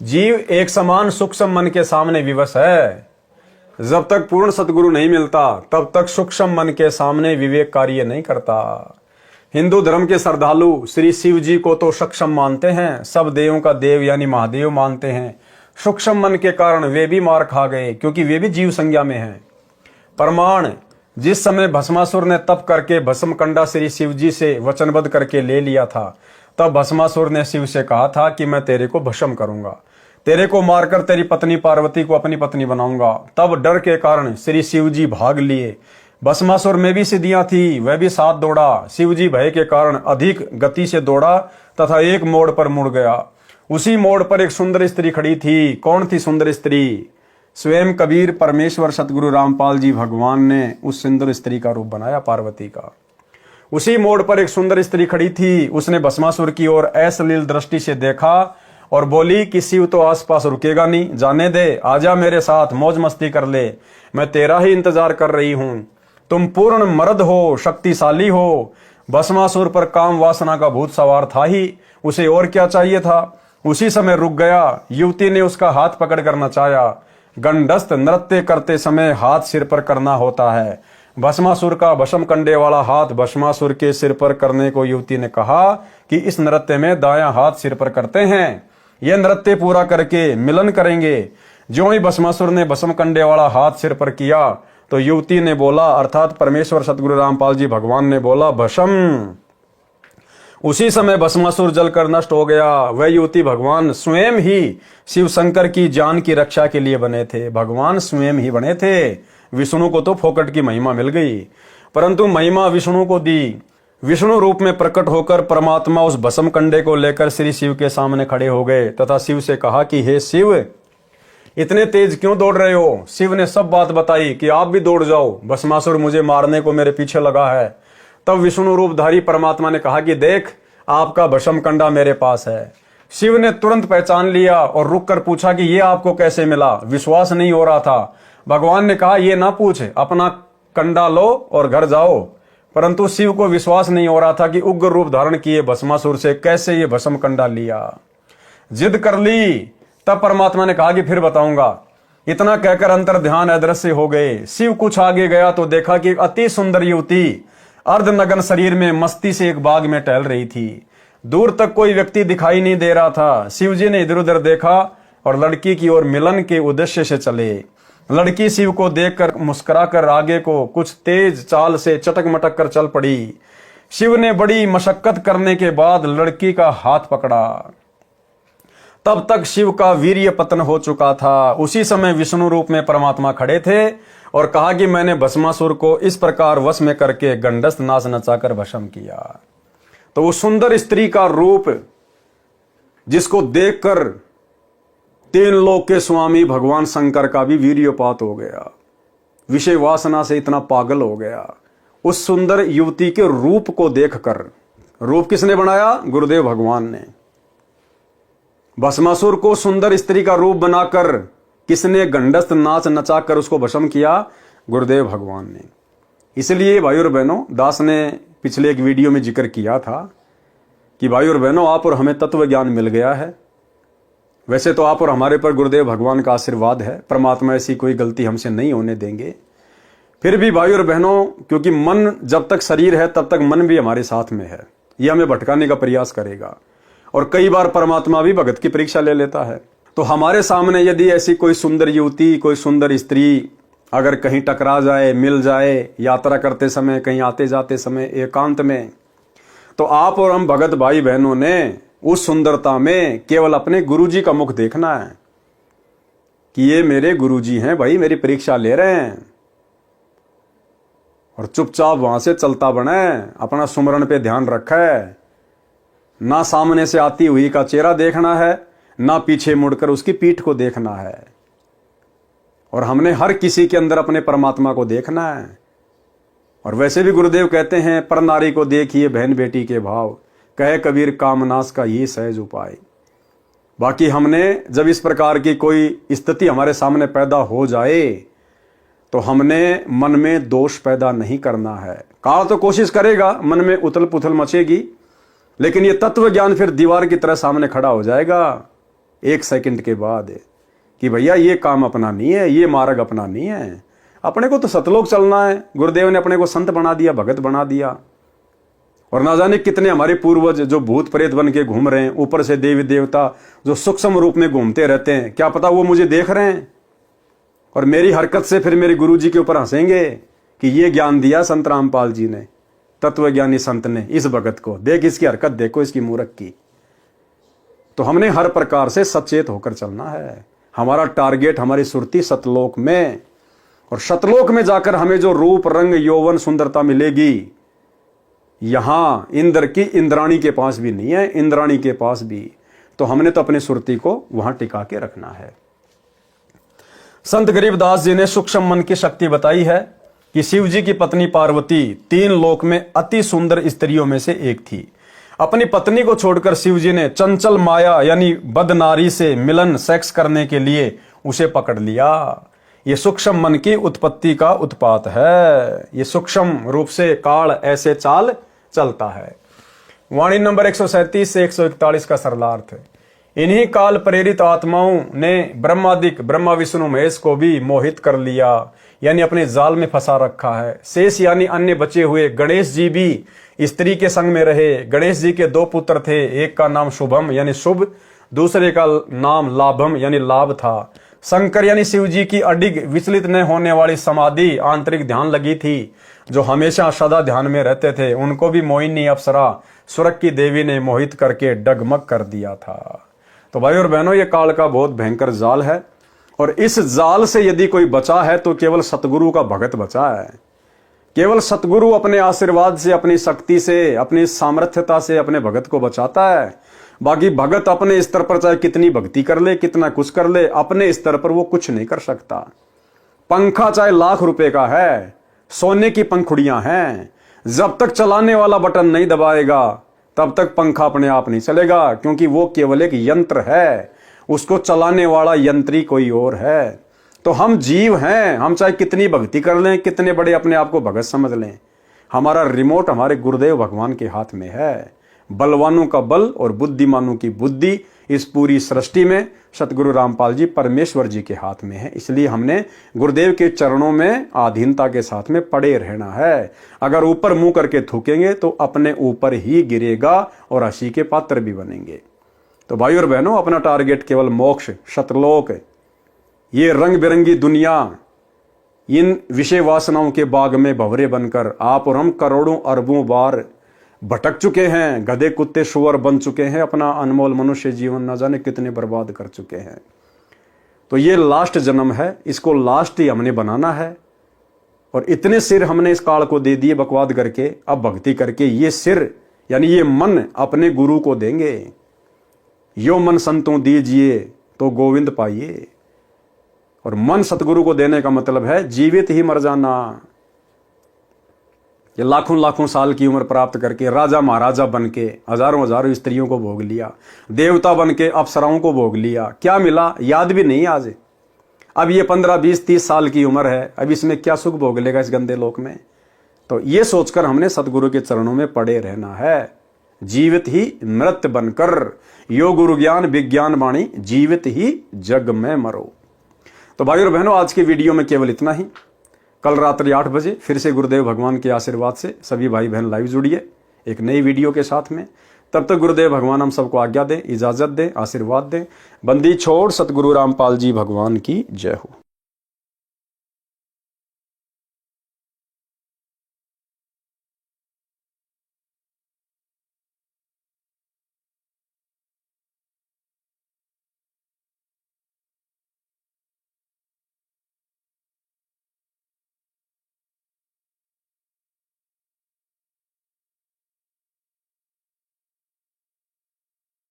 जीव एक समान सूक्ष्म मन के सामने विवश है। जब तक पूर्ण सतगुरु नहीं मिलता तब तक सूक्ष्म मन के सामने विवेक कार्य नहीं करता। हिंदू धर्म के श्रद्धालु श्री शिव जी को तो सक्षम मानते हैं, सब देवों का देव यानी महादेव मानते हैं। सूक्ष्म मन के कारण वे भी मार खा गए, क्योंकि वे भी जीव संज्ञा में हैं। प्रमाण, जिस समय भस्मासुर ने तप करके भस्म कंडा श्री शिव जी से वचनबद्ध करके ले लिया था, तब भस्मासुर ने शिव से कहा था कि मैं तेरे को भस्म करूंगा, तेरे को मारकर तेरी पत्नी पार्वती को अपनी पत्नी बनाऊंगा। तब डर के कारण श्री शिव जी भाग लिए। भस्मासुर में भी सिद्धियां थी, वह भी साथ दौड़ा। शिव जी भय के कारण अधिक गति से दौड़ा तथा एक मोड़ पर मुड़ गया। उसी मोड़ पर एक सुंदर स्त्री खड़ी थी। कौन थी सुंदर स्त्री? स्वयं कबीर परमेश्वर सतगुरु रामपाल जी भगवान ने उस सुंदर स्त्री का रूप बनाया, पार्वती का। उसी मोड़ पर एक सुंदर स्त्री खड़ी थी। उसने भस्मासुर की ओर अश्लील दृष्टि से देखा और बोली कि शिव तो आसपास रुकेगा नहीं, जाने दे, आजा मेरे साथ, मौज मस्ती कर ले, मैं तेरा ही इंतजार कर रही हूं। तुम पूर्ण मर्द हो, शक्तिशाली हो। भस्मासुर पर काम वासना का भूत सवार था ही, उसे और क्या चाहिए था? उसी समय रुक गया। युवती ने उसका हाथ पकड़ कर नचाया। गंडस्थ नृत्य करते समय हाथ सिर पर करना होता है। भस्मासुर का भस्म कंडे वाला हाथ भस्मासुर के सिर पर करने को युवती ने कहा कि इस नृत्य में दायां हाथ सिर पर करते हैं, यह नृत्य पूरा करके मिलन करेंगे। ज्यों ही भस्मासुर ने भस्म कंडे वाला हाथ सिर पर किया तो युवती ने बोला, अर्थात परमेश्वर सतगुरु रामपाल जी भगवान ने बोला, भस्म। उसी समय भस्मासुर जलकर नष्ट हो गया। वह युवती भगवान स्वयं ही शिव शंकर की जान की रक्षा के लिए बने थे। भगवान स्वयं ही बने थे। विष्णु को तो फोकट की महिमा मिल गई, परंतु महिमा विष्णु को दी। विष्णु रूप में प्रकट होकर परमात्मा उस भस्म कंडे को लेकर श्री शिव के सामने खड़े हो गए तथा शिव से कहा कि हे शिव, इतने तेज क्यों दौड़ रहे हो? शिव ने सब बात बताई कि आप भी दौड़ जाओ, भस्मासुर मुझे मारने को मेरे पीछे लगा है। तब विष्णु रूपधारी परमात्मा ने कहा कि देख, आपका भस्म कंडा मेरे पास है। शिव ने तुरंत पहचान लिया और रुक कर पूछा कि ये आपको कैसे मिला? विश्वास नहीं हो रहा था। भगवान ने कहा, ये ना पूछ, अपना कंडा लो और घर जाओ। परंतु शिव को विश्वास नहीं हो रहा था कि उग्र रूप धारण किए भस्मासुर से कैसे ये भस्म कंडा लिया। जिद कर ली। तब परमात्मा ने कहा कि फिर बताऊंगा। इतना कहकर अंतर ध्यान अदृश्य हो गए। शिव कुछ आगे गया तो देखा कि अति सुंदर युवती अर्धनग्न शरीर में मस्ती से एक बाग में टहल रही थी। दूर तक कोई व्यक्ति दिखाई नहीं दे रहा था। शिव जी ने इधर उधर देखा और लड़की की ओर मिलन के उद्देश्य से चले। लड़की शिव को देखकर मुस्कुराकर आगे को कुछ तेज चाल से चटक मटक कर चल पड़ी। शिव ने बड़ी मशक्कत करने के बाद लड़की का हाथ पकड़ा। तब तक शिव का वीर्य पतन हो चुका था। उसी समय विष्णु रूप में परमात्मा खड़े थे और कहा कि मैंने भस्मासुर को इस प्रकार वश में करके गंडस्थ नाच नचाकर भस्म किया। तो उस सुंदर स्त्री का रूप जिसको देखकर तीन लोक के स्वामी भगवान शंकर का भी वीर्यपात हो गया, विषय वासना से इतना पागल हो गया। उस सुंदर युवती के रूप को देखकर, रूप किसने बनाया? गुरुदेव भगवान ने। भस्मासुर को सुंदर स्त्री का रूप बनाकर किसने गंडस्थ नाच नचाकर उसको भस्म किया? गुरुदेव भगवान ने। इसलिए भाई और बहनों, दास ने पिछले एक वीडियो में जिक्र किया था कि भाई और बहनों, आप और हमें तत्व ज्ञान मिल गया है। वैसे तो आप और हमारे पर गुरुदेव भगवान का आशीर्वाद है, परमात्मा ऐसी कोई गलती हमसे नहीं होने देंगे। फिर भी भाई और बहनों, क्योंकि मन जब तक शरीर है तब तक मन भी हमारे साथ में है, यह हमें भटकाने का प्रयास करेगा और कई बार परमात्मा भी भगत की परीक्षा ले लेता है। तो हमारे सामने यदि ऐसी कोई सुंदर युवती, कोई सुंदर स्त्री अगर कहीं टकरा जाए, मिल जाए, यात्रा करते समय, कहीं आते जाते समय, एकांत में, तो आप और हम भगत भाई बहनों ने उस सुंदरता में केवल अपने गुरुजी का मुख देखना है कि ये मेरे गुरुजी हैं भाई, मेरी परीक्षा ले रहे हैं, और चुपचाप वहां से चलता बने, अपना सुमरण पे ध्यान रखा है। ना सामने से आती हुई का चेहरा देखना है, ना पीछे मुड़कर उसकी पीठ को देखना है। और हमने हर किसी के अंदर अपने परमात्मा को देखना है। और वैसे भी गुरुदेव कहते हैं, पर नारी को देखिए बहन बेटी के भाव, कहे कबीर कामनाश का ये सहज उपाय। बाकी हमने जब इस प्रकार की कोई स्थिति हमारे सामने पैदा हो जाए तो हमने मन में दोष पैदा नहीं करना है। काल तो कोशिश करेगा, मन में उथल पुथल मचेगी, लेकिन ये तत्व ज्ञान फिर दीवार की तरह सामने खड़ा हो जाएगा एक सेकंड के बाद कि भैया ये काम अपना नहीं है, ये मार्ग अपना नहीं है, अपने को तो सतलोक चलना है। गुरुदेव ने अपने को संत बना दिया, भगत बना दिया, और ना जाने कितने हमारे पूर्वज जो भूत प्रेत बन के घूम रहे हैं, ऊपर से देवी देवता जो सूक्ष्म रूप में घूमते रहते हैं, क्या पता वो मुझे देख रहे हैं और मेरी हरकत से फिर मेरे गुरु जी के ऊपर हंसेंगे कि ये ज्ञान दिया संत रामपाल जी ने, तत्वज्ञानी संत ने इस भगत को, देख इसकी हरकत देखो इसकी मूर्ख की। तो हमने हर प्रकार से सचेत होकर चलना है। हमारा टारगेट, हमारी सुरती सतलोक में, और सतलोक में जाकर हमें जो रूप रंग यौवन सुंदरता मिलेगी, यहां इंद्र की इंद्राणी के पास भी नहीं है, इंद्राणी के पास भी। तो हमने तो अपनी सुरती को वहां टिका के रखना है। संत गरीबदास जी ने सूक्ष्म मन की शक्ति बताई है कि शिव जी की पत्नी पार्वती 3 लोक में अति सुंदर स्त्रियों में से एक थी। अपनी पत्नी को छोड़कर शिव जी ने चंचल माया यानी बदनारी से मिलन सेक्स करने के लिए उसे पकड़ लिया। ये सूक्ष्म मन की उत्पत्ति का उत्पात है। ये सूक्ष्म रूप से काल ऐसे चाल चलता है। वाणी नंबर 137 से 141 का सरलार्थ है। इन्हीं काल प्रेरित आत्माओं ने ब्रह्मादिक ब्रह्मा विष्णु महेश को भी मोहित कर लिया, यानी अपने जाल में फंसा रखा है। शेष यानी अन्य बचे हुए गणेश जी भी स्त्री के संग में रहे। गणेश जी के 2 पुत्र थे, एक का नाम शुभम यानी शुभ, दूसरे का नाम लाभम यानी लाभ था। शंकर यानी शिव जी की अडिग विचलित न होने वाली समाधि आंतरिक ध्यान लगी थी, जो हमेशा सदा ध्यान में रहते थे। उनको भी मोहिनी अप्सरा स्वर्ग की देवी ने मोहित करके डगमग कर दिया था। तो भाई और बहनों, ये काल का बहुत भयंकर जाल है, और इस जाल से यदि कोई बचा है तो केवल सतगुरु का भगत बचा है। केवल सतगुरु अपने आशीर्वाद से, अपनी शक्ति से, अपनी सामर्थ्यता से अपने भगत को बचाता है। बाकी भगत अपने स्तर पर चाहे कितनी भक्ति कर ले, कितना कुछ कर ले, अपने स्तर पर वो कुछ नहीं कर सकता। पंखा चाहे लाख रुपए का है, सोने की पंखुड़ियां हैं, जब तक चलाने वाला बटन नहीं दबाएगा तब तक पंखा अपने आप नहीं चलेगा, क्योंकि वो केवल एक यंत्र है, उसको चलाने वाला यंत्री कोई और है। तो हम जीव हैं, हम चाहे कितनी भक्ति कर लें, कितने बड़े अपने आप को भगत समझ लें, हमारा रिमोट हमारे गुरुदेव भगवान के हाथ में है। बलवानों का बल और बुद्धिमानों की बुद्धि इस पूरी सृष्टि में सतगुरु रामपाल जी परमेश्वर जी के हाथ में है। इसलिए हमने गुरुदेव के चरणों में आधीनता के साथ में पड़े रहना है। अगर ऊपर मुंह करके थूकेंगे तो अपने ऊपर ही गिरेगा और हंसी के पात्र भी बनेंगे। तो भाई और बहनों, अपना टारगेट केवल मोक्ष, सतलोक, ये रंग बिरंगी दुनिया, इन विषय वासनाओं के बाग में भंवरे बनकर आप और हम करोड़ों अरबों बार भटक चुके हैं, गधे कुत्ते शुअर बन चुके हैं, अपना अनमोल मनुष्य जीवन न जाने कितने बर्बाद कर चुके हैं। तो ये लास्ट जन्म है, इसको लास्ट ही हमने बनाना है। और इतने सिर हमने इस काल को दे दिए बकवाद करके, अब भक्ति करके ये सिर यानी ये मन अपने गुरु को देंगे। यो मन संतों दीजिए तो गोविंद पाइए। और मन सतगुरु को देने का मतलब है जीवित ही मर जाना। ये लाखों लाखों साल की उम्र प्राप्त करके राजा महाराजा बन के हजारों हजारों स्त्रियों को भोग लिया, देवता बन के अप्सराओं को भोग लिया, क्या मिला याद भी नहीं आज। अब ये 15, 20, 30 साल की उम्र है, अब इसमें क्या सुख भोग लेगा इस गंदे लोक में। तो ये सोचकर हमने सतगुरु के चरणों में पड़े रहना है। जीवित ही मृत बनकर यो गुरु ज्ञान विज्ञान वाणी, जीवित ही जग में मरो। तो भाई और बहनों, आज की वीडियो में केवल इतना ही। कल रात्रि 8 बजे फिर से गुरुदेव भगवान के आशीर्वाद से सभी भाई बहन लाइव जुड़िए एक नई वीडियो के साथ में। तब तक गुरुदेव भगवान हम सबको आज्ञा दें, इजाजत दें, आशीर्वाद दें। बंदी छोड़ सतगुरु रामपाल जी भगवान की जय हो।